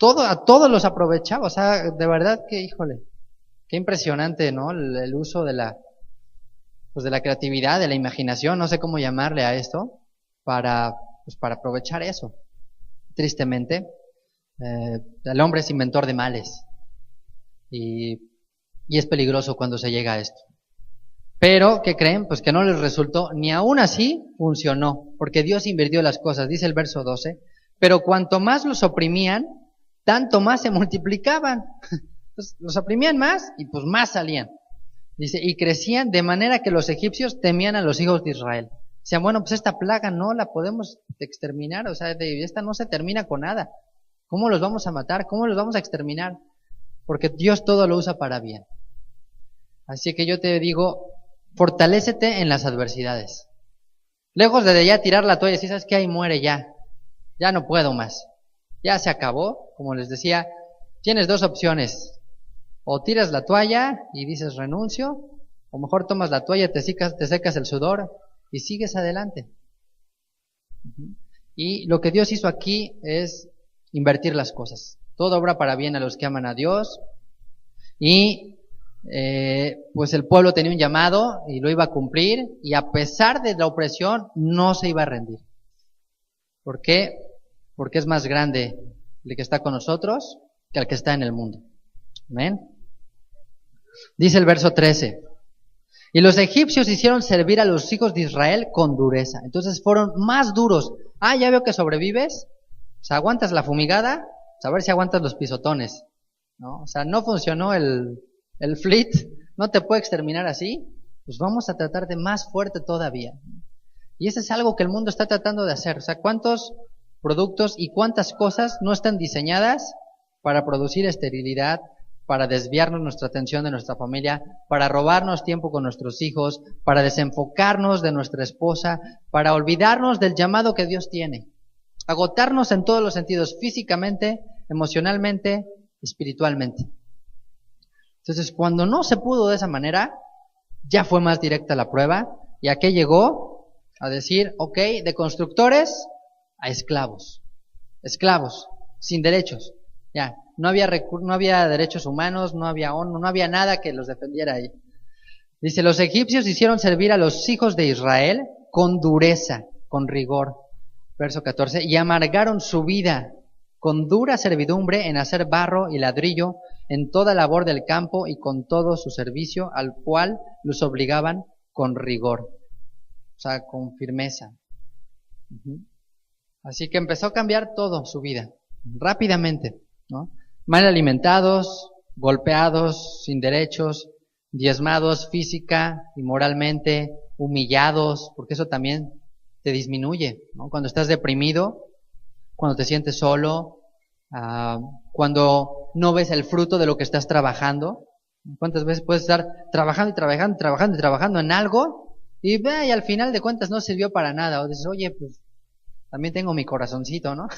Speaker 1: A todos los aprovechaba, o sea, de verdad que, híjole. Qué impresionante, ¿no? El uso de la creatividad, de la imaginación, no sé cómo llamarle a esto, para aprovechar eso. Tristemente, el hombre es inventor de males y es peligroso cuando se llega a esto. Pero, ¿qué creen? Pues que no les resultó, ni aún así funcionó, porque Dios invirtió las cosas, dice el verso 12, pero cuanto más los oprimían, tanto más se multiplicaban. Entonces, los oprimían más y pues más salían. Dice, y crecían de manera que los egipcios temían a los hijos de Israel. Decían, bueno, pues esta plaga no la podemos exterminar, o sea, esta no se termina con nada. ¿Cómo los vamos a matar? ¿Cómo los vamos a exterminar? Porque Dios todo lo usa para bien. Así que yo te digo, fortalécete en las adversidades. Lejos de ya tirar la toalla, si sabes que ahí muere ya. ya no puedo más, ya se acabó. Como les decía, tienes dos opciones, o tiras la toalla y dices renuncio, o mejor tomas la toalla, te secas el sudor y sigues adelante. Y lo que Dios hizo aquí es invertir las cosas. Todo obra para bien a los que aman a Dios. Y pues el pueblo tenía un llamado y lo iba a cumplir, y a pesar de la opresión no se iba a rendir. ¿Por qué? Porque es más grande el que está con nosotros que el que está en el mundo. Amén. Dice el verso 13: y los egipcios hicieron servir a los hijos de Israel con dureza. Entonces fueron más duros. Ya veo que sobrevives. O sea, aguantas la fumigada, a ver si aguantas los pisotones, ¿no? O sea, no funcionó el fleet, no te puede exterminar así, pues vamos a tratar de más fuerte todavía. Y eso es algo que el mundo está tratando de hacer. O sea, ¿cuántos productos y cuántas cosas no están diseñadas para producir esterilidad, para desviarnos nuestra atención de nuestra familia, para robarnos tiempo con nuestros hijos, para desenfocarnos de nuestra esposa, para olvidarnos del llamado que Dios tiene, agotarnos en todos los sentidos, físicamente, emocionalmente, espiritualmente? Entonces, cuando no se pudo de esa manera, ya fue más directa la prueba, y ¿a qué llegó? A decir, ok, de constructores a esclavos, sin derechos. Ya, no había derechos humanos, no había ONU, no había nada que los defendiera ahí. Dice, los egipcios hicieron servir a los hijos de Israel con dureza, con rigor. Verso 14, y amargaron su vida con dura servidumbre en hacer barro y ladrillo, en toda labor del campo y con todo su servicio, al cual los obligaban con rigor. O sea, con firmeza. Así que empezó a cambiar todo su vida, rápidamente, ¿no? Mal alimentados, golpeados, sin derechos, diezmados física y moralmente, humillados, porque eso también te disminuye, ¿no? Cuando estás deprimido, cuando te sientes solo, cuando no ves el fruto de lo que estás trabajando. ¿Cuántas veces puedes estar trabajando y trabajando, trabajando y trabajando en algo y al final de cuentas no sirvió para nada? O dices, oye, pues también tengo mi corazoncito, ¿no?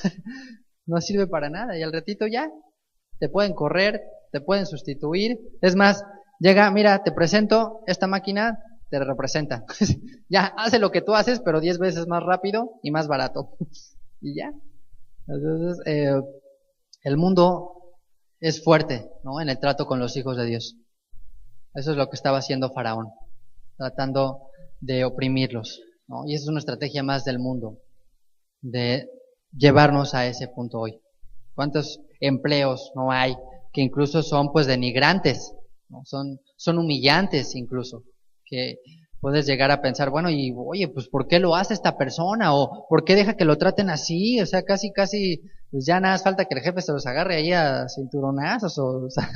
Speaker 1: No sirve para nada, y al ratito ya te pueden correr, te pueden sustituir. Es más, llega, mira, te presento, esta máquina te representa. Ya, hace lo que tú haces, pero 10 veces más rápido y más barato. Y ya. Entonces, el mundo es fuerte, ¿no? En el trato con los hijos de Dios. Eso es lo que estaba haciendo Faraón, tratando de oprimirlos, ¿no? Y esa es una estrategia más del mundo, de llevarnos a ese punto hoy. ¿Cuántos empleos no hay que incluso son pues denigrantes, ¿no? Son humillantes incluso, que puedes llegar a pensar, bueno, y oye, pues ¿por qué lo hace esta persona? O ¿por qué deja que lo traten así? O sea, casi, pues ya nada más falta que el jefe se los agarre ahí a cinturonazos, o sea,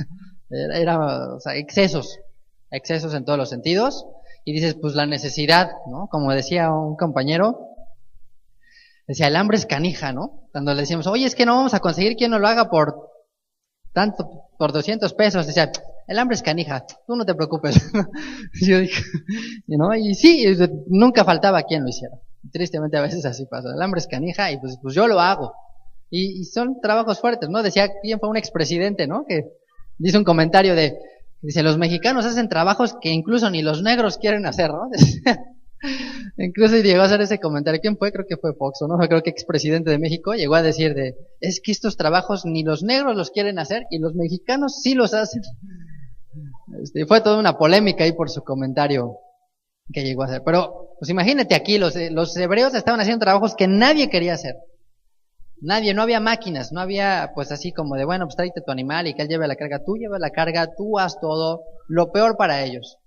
Speaker 1: o sea, excesos en todos los sentidos. Y dices, pues la necesidad, ¿no? Como decía un compañero, decía, el hambre es canija, ¿no? Cuando le decíamos, oye, es que no vamos a conseguir quien nos lo haga por tanto, por 200 pesos, decía, el hambre es canija, tú no te preocupes. Yo dije, ¿no? Y sí, nunca faltaba quien lo hiciera. Tristemente a veces así pasa, el hambre es canija y pues yo lo hago. Y son trabajos fuertes, ¿no? Decía, ¿quién fue un expresidente, ¿no? Que dice un comentario dice, los mexicanos hacen trabajos que incluso ni los negros quieren hacer, ¿no? Incluso llegó a hacer ese comentario. ¿Quién fue? Creo que fue Fox, ¿no? Creo que expresidente de México llegó a decir es que estos trabajos ni los negros los quieren hacer y los mexicanos sí los hacen. Fue toda una polémica ahí por su comentario que llegó a hacer. Pero, pues imagínate aquí, los hebreos estaban haciendo trabajos que nadie quería hacer. Nadie, no había máquinas, no había pues así como de, bueno, pues tráete tu animal y que él lleve la carga. Tú llevas la carga, tú haz todo, lo peor para ellos.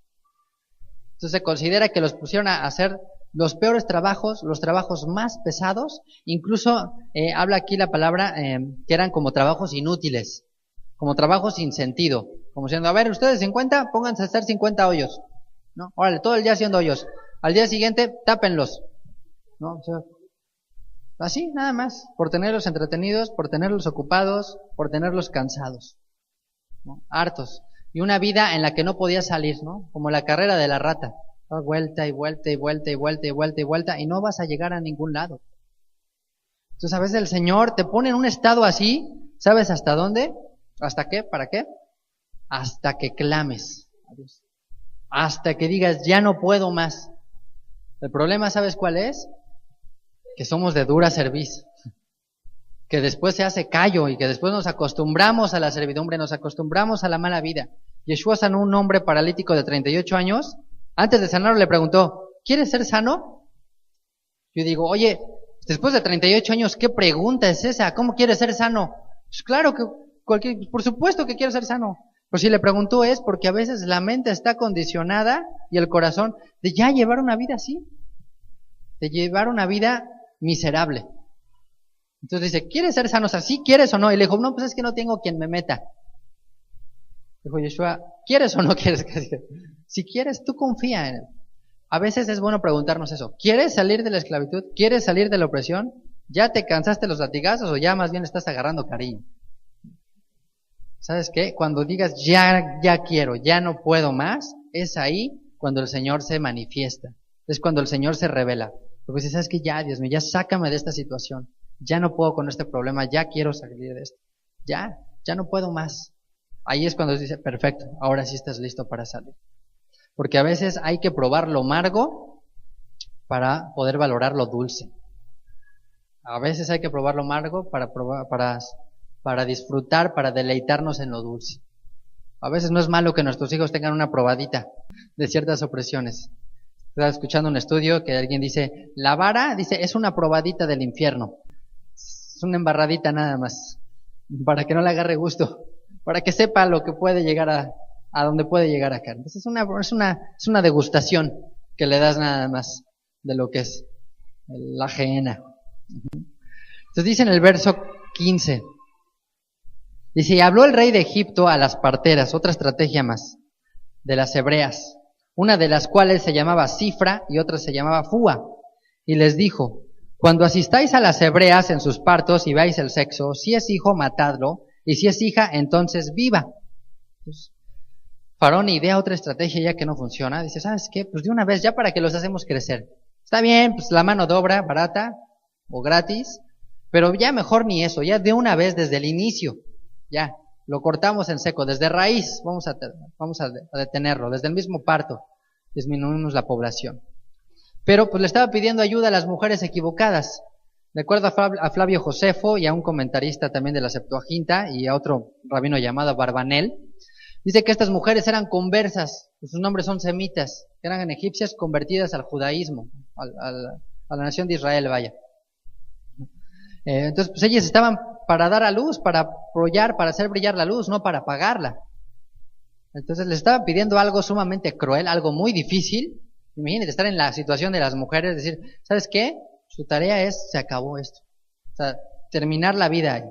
Speaker 1: Entonces se considera que los pusieron a hacer los peores trabajos, los trabajos más pesados. Incluso habla aquí la palabra que eran como trabajos inútiles, como trabajos sin sentido. Como diciendo, a ver, ustedes 50, pónganse a hacer 50 hoyos, ¿no? Órale, todo el día haciendo hoyos. Al día siguiente, tápenlos, ¿no? O sea, así, nada más, por tenerlos entretenidos, por tenerlos ocupados, por tenerlos cansados, ¿no? Hartos. Y una vida en la que no podía salir, ¿no? Como la carrera de la rata. Vuelta y vuelta y vuelta y vuelta y vuelta y vuelta y no vas a llegar a ningún lado. Entonces a veces el Señor te pone en un estado así, ¿sabes hasta dónde? ¿Hasta qué? ¿Para qué? Hasta que clames a Dios. Hasta que digas, ya no puedo más. El problema, ¿sabes cuál es? Que somos de dura cerviz. Que después se hace callo y que después nos acostumbramos a la servidumbre, nos acostumbramos a la mala vida. Yeshua sanó un hombre paralítico de 38 años. Antes de sanarlo le preguntó, ¿quieres ser sano? Yo digo, oye, después de 38 años, ¿qué pregunta es esa? ¿Cómo quieres ser sano? Pues claro que por supuesto que quiero ser sano. Pero si le preguntó es porque a veces la mente está condicionada y el corazón de ya llevar una vida así, de llevar una vida miserable. Entonces dice, ¿quieres ser sano? O sea, ¿sí quieres o no? Y le dijo, no, pues es que no tengo quien me meta. Dijo Yeshua, ¿quieres o no quieres? Si quieres, tú confía en él. A veces es bueno preguntarnos eso. ¿Quieres salir de la esclavitud? ¿Quieres salir de la opresión? ¿Ya te cansaste los latigazos o ya más bien estás agarrando cariño? ¿Sabes qué? Cuando digas ya quiero, ya no puedo más, es ahí cuando el Señor se manifiesta. Es cuando el Señor se revela. Porque dices, ¿sabes qué? Ya, Dios mío, ya sácame de esta situación. Ya no puedo con este problema, ya quiero salir de esto. Ya no puedo más. Ahí es cuando dice, perfecto, ahora sí estás listo para salir. Porque a veces hay que probar lo amargo para poder valorar lo dulce. A veces hay que probar lo amargo para disfrutar, para deleitarnos en lo dulce. A veces no es malo que nuestros hijos tengan una probadita de ciertas opresiones. Estaba escuchando un estudio que alguien dice, la vara, dice, es una probadita del infierno. Es una embarradita nada más, para que no le agarre gusto, para que sepa lo que puede llegar a donde puede llegar acá. Entonces es una degustación que le das nada más de lo que es la gehenna. Entonces dice en el verso 15, dice, y habló el rey de Egipto a las parteras, otra estrategia más, de las hebreas, una de las cuales se llamaba Cifra y otra se llamaba Fúa, y les dijo, cuando asistáis a las hebreas en sus partos y veáis el sexo, si es hijo, matadlo, y si es hija, entonces viva. Pues, Faraón idea otra estrategia ya que no funciona, dice, ¿sabes qué? Pues de una vez, ya para que los hacemos crecer. Está bien, pues la mano de obra, barata o gratis, pero ya mejor ni eso, ya de una vez desde el inicio, ya, lo cortamos en seco, desde raíz, vamos a detenerlo, desde el mismo parto, disminuimos la población. Pero pues le estaba pidiendo ayuda a las mujeres equivocadas. De acuerdo a Flavio Josefo y a un comentarista también de la Septuaginta y a otro rabino llamado Barbanel, dice que estas mujeres eran conversas, sus nombres son semitas, eran egipcias convertidas al judaísmo, a la nación de Israel, vaya. Entonces pues ellas estaban para dar a luz, para apoyar, para hacer brillar la luz, no para apagarla. Entonces les estaba pidiendo algo sumamente cruel, algo muy difícil. Imagínate estar en la situación de las mujeres, decir, ¿sabes qué? Su tarea es, se acabó esto. O sea, terminar la vida ahí.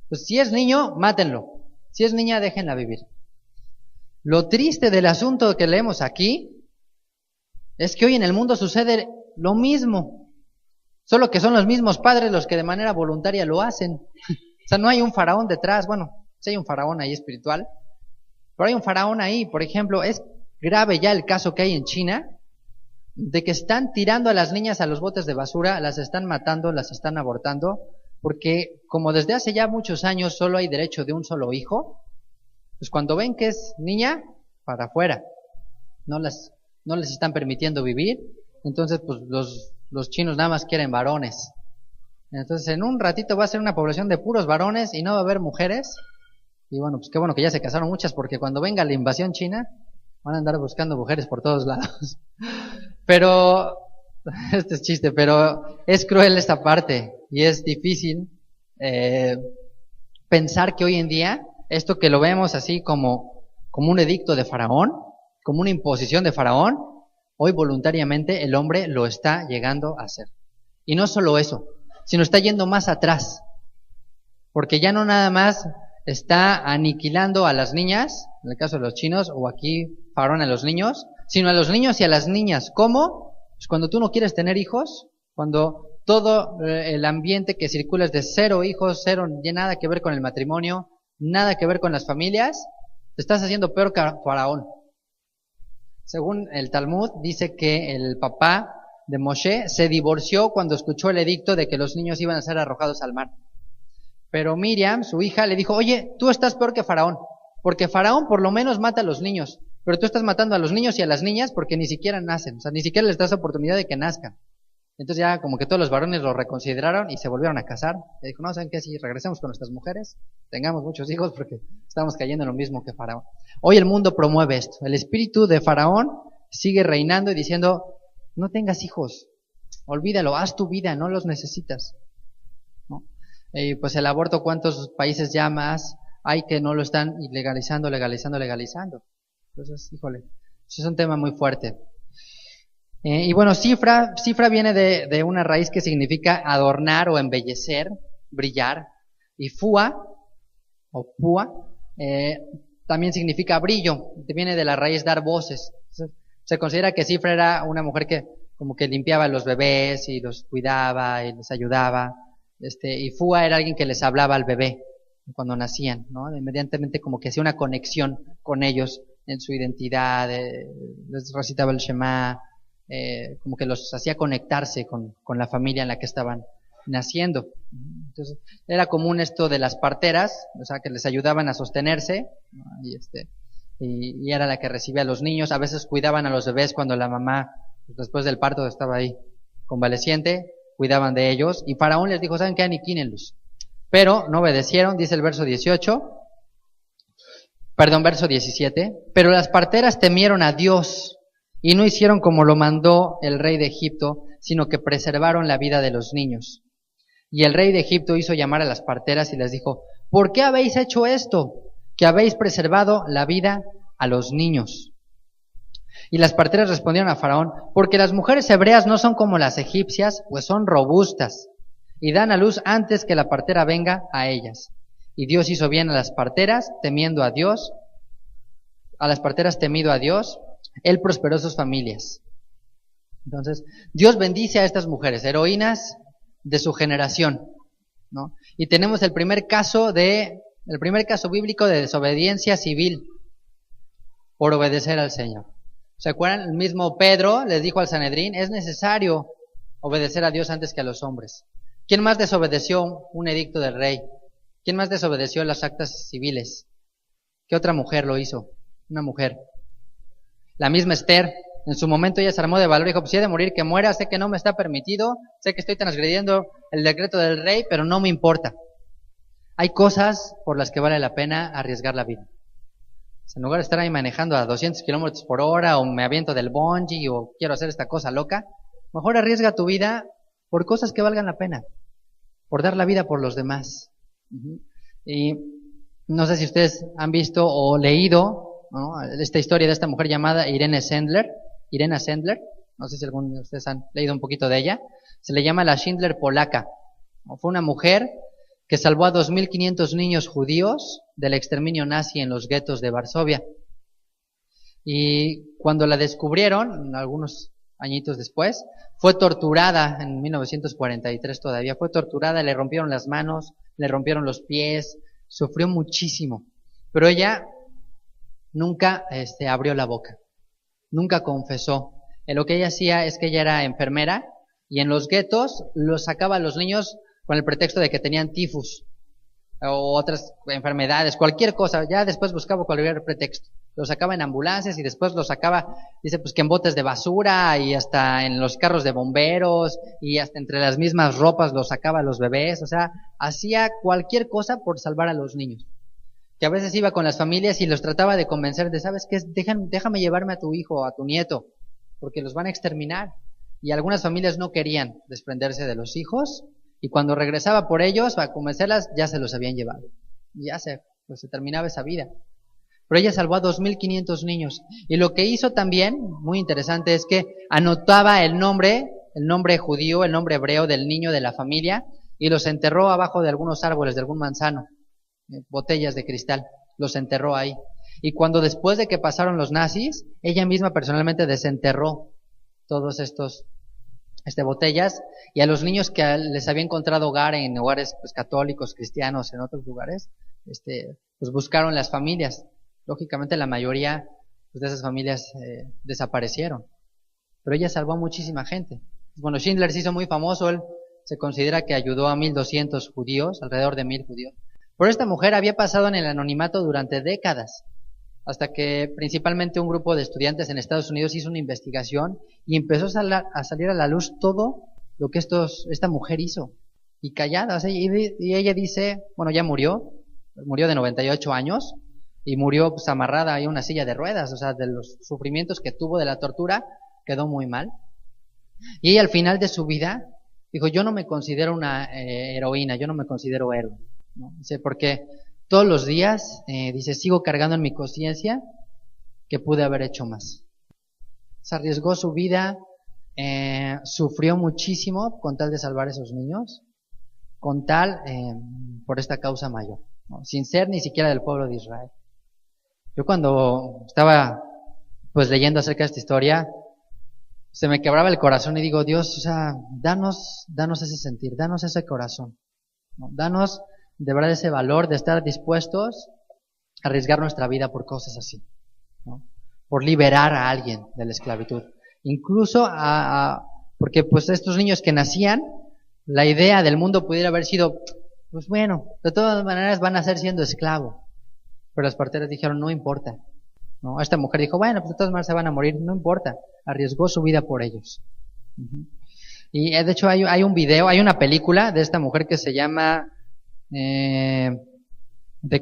Speaker 1: Pues si es niño, mátenlo. Si es niña, déjenla vivir. Lo triste del asunto que leemos aquí es que hoy en el mundo sucede lo mismo. Solo que son los mismos padres los que de manera voluntaria lo hacen. O sea, no hay un faraón detrás. Bueno, sí hay un faraón ahí espiritual. Pero hay un faraón ahí. Por ejemplo, es grave ya el caso que hay en China, de que están tirando a las niñas a los botes de basura, las están matando, las están abortando, porque como desde hace ya muchos años solo hay derecho de un solo hijo, pues cuando ven que es niña, para afuera, no les están permitiendo vivir, entonces pues los chinos nada más quieren varones. Entonces en un ratito va a ser una población de puros varones y no va a haber mujeres, y bueno, pues qué bueno que ya se casaron muchas, porque cuando venga la invasión china, van a andar buscando mujeres por todos lados. Pero, este es chiste, pero es cruel esta parte y es difícil pensar que hoy en día, esto que lo vemos así como un edicto de Faraón, como una imposición de Faraón, hoy voluntariamente el hombre lo está llegando a hacer. Y no solo eso, sino está yendo más atrás, porque ya no nada más está aniquilando a las niñas, en el caso de los chinos, o aquí Faraón a los niños, sino a los niños y a las niñas. ¿Cómo? Pues cuando tú no quieres tener hijos, cuando todo el ambiente que circula es de cero hijos, cero, nada que ver con el matrimonio, nada que ver con las familias, te estás haciendo peor que Faraón. Según el Talmud, dice que el papá de Moshe, se divorció cuando escuchó el edicto de que los niños iban a ser arrojados al mar. Pero Miriam, su hija, le dijo, oye, tú estás peor que Faraón, porque Faraón por lo menos mata a los niños, pero tú estás matando a los niños y a las niñas porque ni siquiera nacen, o sea, ni siquiera les das oportunidad de que nazcan. Entonces ya como que todos los varones lo reconsideraron y se volvieron a casar. Y dijo, no, ¿saben qué? Si regresemos con nuestras mujeres, tengamos muchos hijos porque estamos cayendo en lo mismo que Faraón. Hoy el mundo promueve esto. El espíritu de Faraón sigue reinando y diciendo, no tengas hijos, olvídalo, haz tu vida, no los necesitas, ¿no? Pues el aborto, ¿cuántos países ya más hay que no lo están legalizando? Entonces, híjole, eso es un tema muy fuerte. Y bueno, cifra viene de una raíz que significa adornar o embellecer, brillar. Y fua, o púa, también significa brillo, viene de la raíz dar voces. Entonces, se considera que Cifra era una mujer que como que limpiaba a los bebés y los cuidaba y les ayudaba. Y Fua era alguien que les hablaba al bebé cuando nacían, ¿no? Inmediatamente como que hacía una conexión con ellos en su identidad, les recitaba el Shema, como que los hacía conectarse con la familia en la que estaban naciendo. Entonces, era común esto de las parteras, o sea, que les ayudaban a sostenerse, ¿no? Y era la que recibía a los niños. A veces cuidaban a los bebés cuando la mamá, después del parto, estaba ahí convaleciente, cuidaban de ellos. Y Faraón les dijo, ¿saben qué? Aniquílenlos. Pero no obedecieron, dice el verso 17. Pero las parteras temieron a Dios y no hicieron como lo mandó el rey de Egipto, sino que preservaron la vida de los niños. Y el rey de Egipto hizo llamar a las parteras y les dijo, ¿por qué habéis hecho esto? Que habéis preservado la vida a los niños. Y las parteras respondieron a Faraón, porque las mujeres hebreas no son como las egipcias, pues son robustas, y dan a luz antes que la partera venga a ellas. Y Dios hizo bien a las parteras, temiendo a Dios, Él prosperó sus familias. Entonces, Dios bendice a estas mujeres, heroínas de su generación, ¿no? Y tenemos el primer caso bíblico de desobediencia civil por obedecer al Señor. ¿Se acuerdan? El mismo Pedro les dijo al Sanedrín, es necesario obedecer a Dios antes que a los hombres. ¿Quién más desobedeció un edicto del rey? ¿Quién más desobedeció las actas civiles? ¿Qué otra mujer lo hizo? Una mujer. La misma Esther, en su momento ella se armó de valor y dijo, pues si he de morir, que muera, sé que no me está permitido, sé que estoy transgrediendo el decreto del rey, pero no me importa. Hay cosas por las que vale la pena arriesgar la vida. En lugar de estar ahí manejando a 200 kilómetros por hora, o me aviento del bungee, o quiero hacer esta cosa loca, mejor arriesga tu vida por cosas que valgan la pena, por dar la vida por los demás. Y no sé si ustedes han visto o leído, ¿no?, esta historia de esta mujer llamada Irena Sendler, no sé si algunos de ustedes han leído un poquito de ella. Se le llama la Schindler polaca. Fue una mujer que salvó a 2.500 niños judíos del exterminio nazi en los guetos de Varsovia. Y cuando la descubrieron, algunos añitos después, fue torturada en 1943 todavía, fue torturada, le rompieron las manos, le rompieron los pies, sufrió muchísimo. Pero ella nunca abrió la boca, nunca confesó. Lo que ella hacía es que ella era enfermera y en los guetos los sacaba a los niños con el pretexto de que tenían tifus o otras enfermedades, cualquier cosa, ya después buscaba cualquier pretexto. Los sacaba en ambulancias y después los sacaba, dice, pues que en botes de basura y hasta en los carros de bomberos y hasta entre las mismas ropas los sacaba a los bebés, o sea, hacía cualquier cosa por salvar a los niños. Que a veces iba con las familias y los trataba de convencer de, ¿sabes qué? Déjame llevarme a tu hijo, a tu nieto, porque los van a exterminar. Y algunas familias no querían desprenderse de los hijos, y cuando regresaba por ellos, para convencerlas, ya se los habían llevado. Y ya se terminaba esa vida. Pero ella salvó a 2.500 niños. Y lo que hizo también, muy interesante, es que anotaba el nombre judío, el nombre hebreo del niño de la familia, y los enterró abajo de algunos árboles, de algún manzano, botellas de cristal, los enterró ahí. Y cuando después de que pasaron los nazis, ella misma personalmente desenterró todos estos botellas, y a los niños que les había encontrado hogar en hogares pues, católicos, cristianos, en otros lugares, pues buscaron las familias. Lógicamente la mayoría pues, de esas familias desaparecieron, pero ella salvó a muchísima gente. Bueno, Schindler se hizo muy famoso, él se considera que ayudó a 1,200 judíos, alrededor de 1,000 judíos. Pero esta mujer había pasado en el anonimato durante décadas, hasta que principalmente un grupo de estudiantes en Estados Unidos hizo una investigación y empezó a salir a la luz todo lo que esta mujer hizo. Y callada, o sea, y ella dice, bueno, ya murió de 98 años, y murió pues amarrada ahí a una silla de ruedas, o sea, de los sufrimientos que tuvo de la tortura, quedó muy mal. Y ella al final de su vida dijo, yo no me considero una heroína, yo no me considero héroe, ¿no? Dice, porque todos los días, dice, sigo cargando en mi conciencia que pude haber hecho más. Se arriesgó su vida, sufrió muchísimo con tal de salvar a esos niños, con tal, por esta causa mayor, ¿no? Sin ser ni siquiera del pueblo de Israel. Yo cuando estaba pues leyendo acerca de esta historia, se me quebraba el corazón y digo, Dios, o sea, danos ese sentir, danos ese corazón, ¿no? Danos de verdad ese valor de estar dispuestos a arriesgar nuestra vida por cosas así, ¿no? Por liberar a alguien de la esclavitud. Incluso porque pues estos niños que nacían, la idea del mundo pudiera haber sido, pues bueno, de todas maneras van a ser siendo esclavos. Pero las parteras dijeron, no importa, ¿no? Esta mujer dijo, bueno, pues de todas maneras se van a morir, no importa. Arriesgó su vida por ellos. Y de hecho hay un video, hay una película de esta mujer que se llama The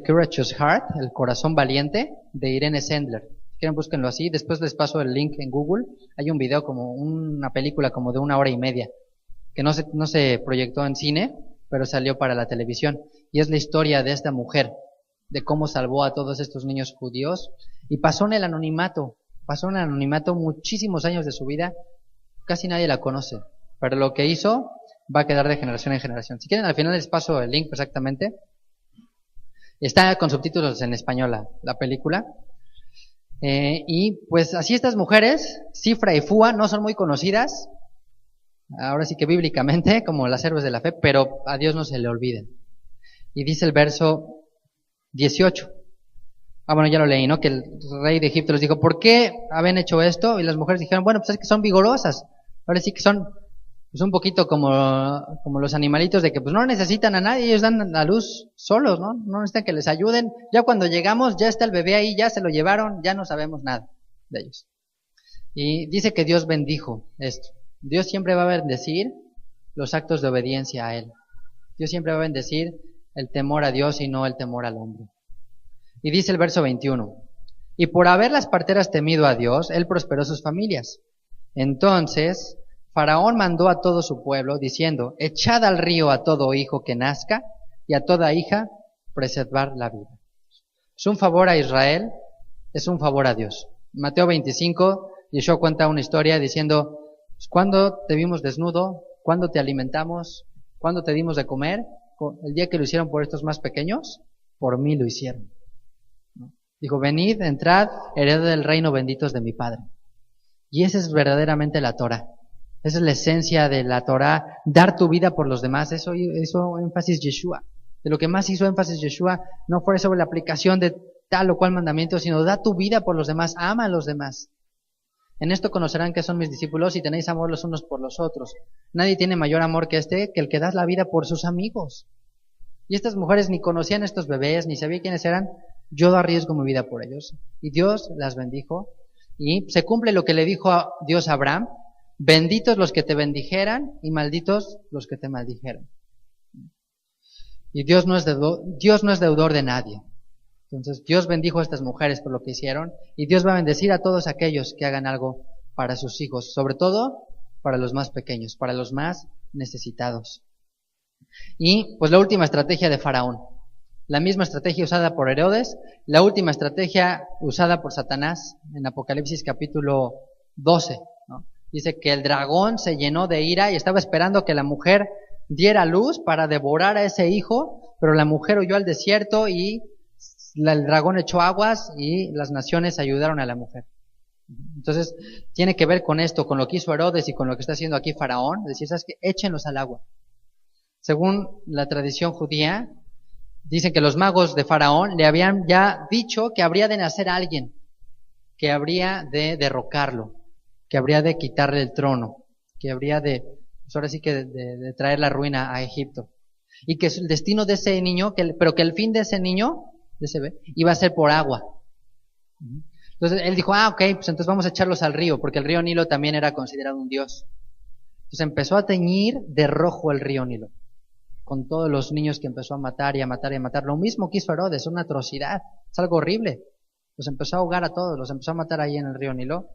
Speaker 1: Courageous Heart, El Corazón Valiente, de Irene Sendler. Si quieren, búsquenlo así. Después les paso el link en Google. Hay un video como una película como de 1 hora y media, que no se proyectó en cine, pero salió para la televisión. Y es la historia de esta mujer, de cómo salvó a todos estos niños judíos. Y pasó en el anonimato muchísimos años de su vida. Casi nadie la conoce, pero lo que hizo va a quedar de generación en generación. Si quieren, al final les paso el link exactamente. Está con subtítulos en español la película. Y pues así estas mujeres, Cifra y Fua, no son muy conocidas, ahora sí que bíblicamente, como las héroes de la fe, pero a Dios no se le olviden. Y dice el verso 18. Bueno, ya lo leí, ¿no? Que el rey de Egipto les dijo, ¿por qué habían hecho esto? Y las mujeres dijeron, bueno, pues es que son vigorosas. Ahora sí que son pues un poquito como los animalitos de que pues no necesitan a nadie, ellos dan a luz solos, ¿no? No necesitan que les ayuden. Ya cuando llegamos, ya está el bebé ahí, ya se lo llevaron, ya no sabemos nada de ellos. Y dice que Dios bendijo esto. Dios siempre va a bendecir los actos de obediencia a Él. Dios siempre va a bendecir el temor a Dios y no el temor al hombre. Y dice el verso 21, y por haber las parteras temido a Dios, Él prosperó sus familias. Entonces Faraón mandó a todo su pueblo, diciendo, echad al río a todo hijo que nazca, y a toda hija preservar la vida. Es un favor a Israel, es un favor a Dios. Mateo 25, Yeshua cuenta una historia diciendo, ¿cuándo te vimos desnudo? ¿Cuándo te alimentamos? ¿Cuándo te dimos de comer? El día que lo hicieron por estos más pequeños, por mí lo hicieron. Dijo, venid, entrad, heredad del reino, benditos de mi Padre. Y esa es verdaderamente la Torah. Esa es la esencia de la Torah, dar tu vida por los demás. Eso hizo énfasis Yeshua. De lo que más hizo énfasis Yeshua no fue sobre la aplicación de tal o cual mandamiento, sino da tu vida por los demás, ama a los demás. En esto conocerán que son mis discípulos y tenéis amor los unos por los otros. Nadie tiene mayor amor que el que da la vida por sus amigos. Y estas mujeres ni conocían a estos bebés, ni sabían quiénes eran. Yo arriesgo mi vida por ellos. Y Dios las bendijo. Y se cumple lo que le dijo a Dios a Abraham. Benditos los que te bendijeran y malditos los que te maldijeran. Y Dios no es deudor de nadie. Entonces Dios bendijo a estas mujeres por lo que hicieron. Y Dios va a bendecir a todos aquellos que hagan algo para sus hijos. Sobre todo para los más pequeños, para los más necesitados. Y pues la última estrategia de Faraón. La misma estrategia usada por Herodes, la última estrategia usada por Satanás en Apocalipsis capítulo 12, ¿no? Dice que el dragón se llenó de ira y estaba esperando que la mujer diera luz para devorar a ese hijo, pero la mujer huyó al desierto y el dragón echó aguas y las naciones ayudaron a la mujer. Entonces, tiene que ver con esto, con lo que hizo Herodes y con lo que está haciendo aquí Faraón, decir, ¿sabes qué? Échenlos al agua. Según la tradición judía, dicen que los magos de Faraón le habían ya dicho que habría de nacer alguien, que habría de derrocarlo, que habría de quitarle el trono. que habría pues ahora sí que de traer la ruina a Egipto. Y que el destino de ese niño, pero que el fin de ese niño, de ese bebé, iba a ser por agua. Entonces él dijo, ok, pues entonces vamos a echarlos al río, porque el río Nilo también era considerado un dios. Entonces empezó a teñir de rojo el río Nilo, con todos los niños que empezó a matar y a matar y a matar. Lo mismo que hizo Herodes, una atrocidad, es algo horrible. Los empezó a ahogar a todos, los empezó a matar ahí en el río Nilo.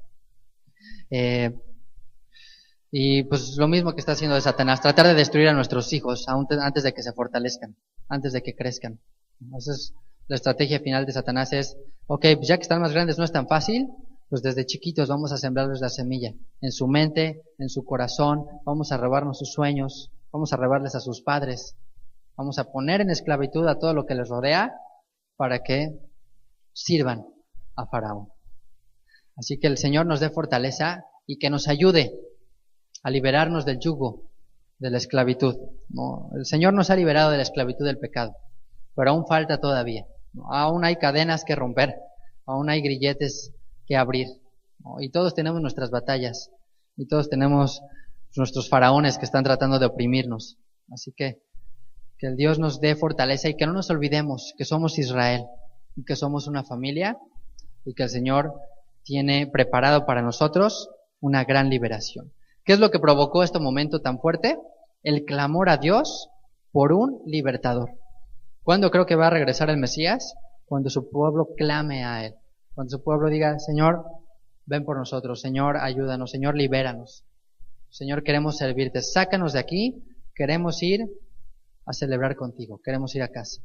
Speaker 1: Y pues lo mismo que está haciendo de Satanás, tratar de destruir a nuestros hijos antes de que se fortalezcan, antes de que crezcan. Entonces la estrategia final de Satanás es, ok, pues ya que están más grandes no es tan fácil, pues desde chiquitos vamos a sembrarles la semilla, en su mente, en su corazón, vamos a robarnos sus sueños, vamos a robarles a sus padres, vamos a poner en esclavitud a todo lo que les rodea para que sirvan a Faraón. Así que el Señor nos dé fortaleza y que nos ayude a liberarnos del yugo de la esclavitud, ¿no? El Señor nos ha liberado de la esclavitud del pecado, pero aún falta todavía, ¿no? Aún hay cadenas que romper, aún hay grilletes que abrir, ¿no? Y todos tenemos nuestras batallas, y todos tenemos nuestros faraones que están tratando de oprimirnos. Así que el Dios nos dé fortaleza y que no nos olvidemos que somos Israel, y que somos una familia, y que el Señor tiene preparado para nosotros una gran liberación. ¿Qué es lo que provocó este momento tan fuerte? El clamor a Dios por un libertador. ¿Cuándo creo que va a regresar el Mesías? Cuando su pueblo clame a Él. Cuando su pueblo diga, Señor, ven por nosotros. Señor, ayúdanos. Señor, libéranos. Señor, queremos servirte. Sácanos de aquí. Queremos ir a celebrar contigo. Queremos ir a casa.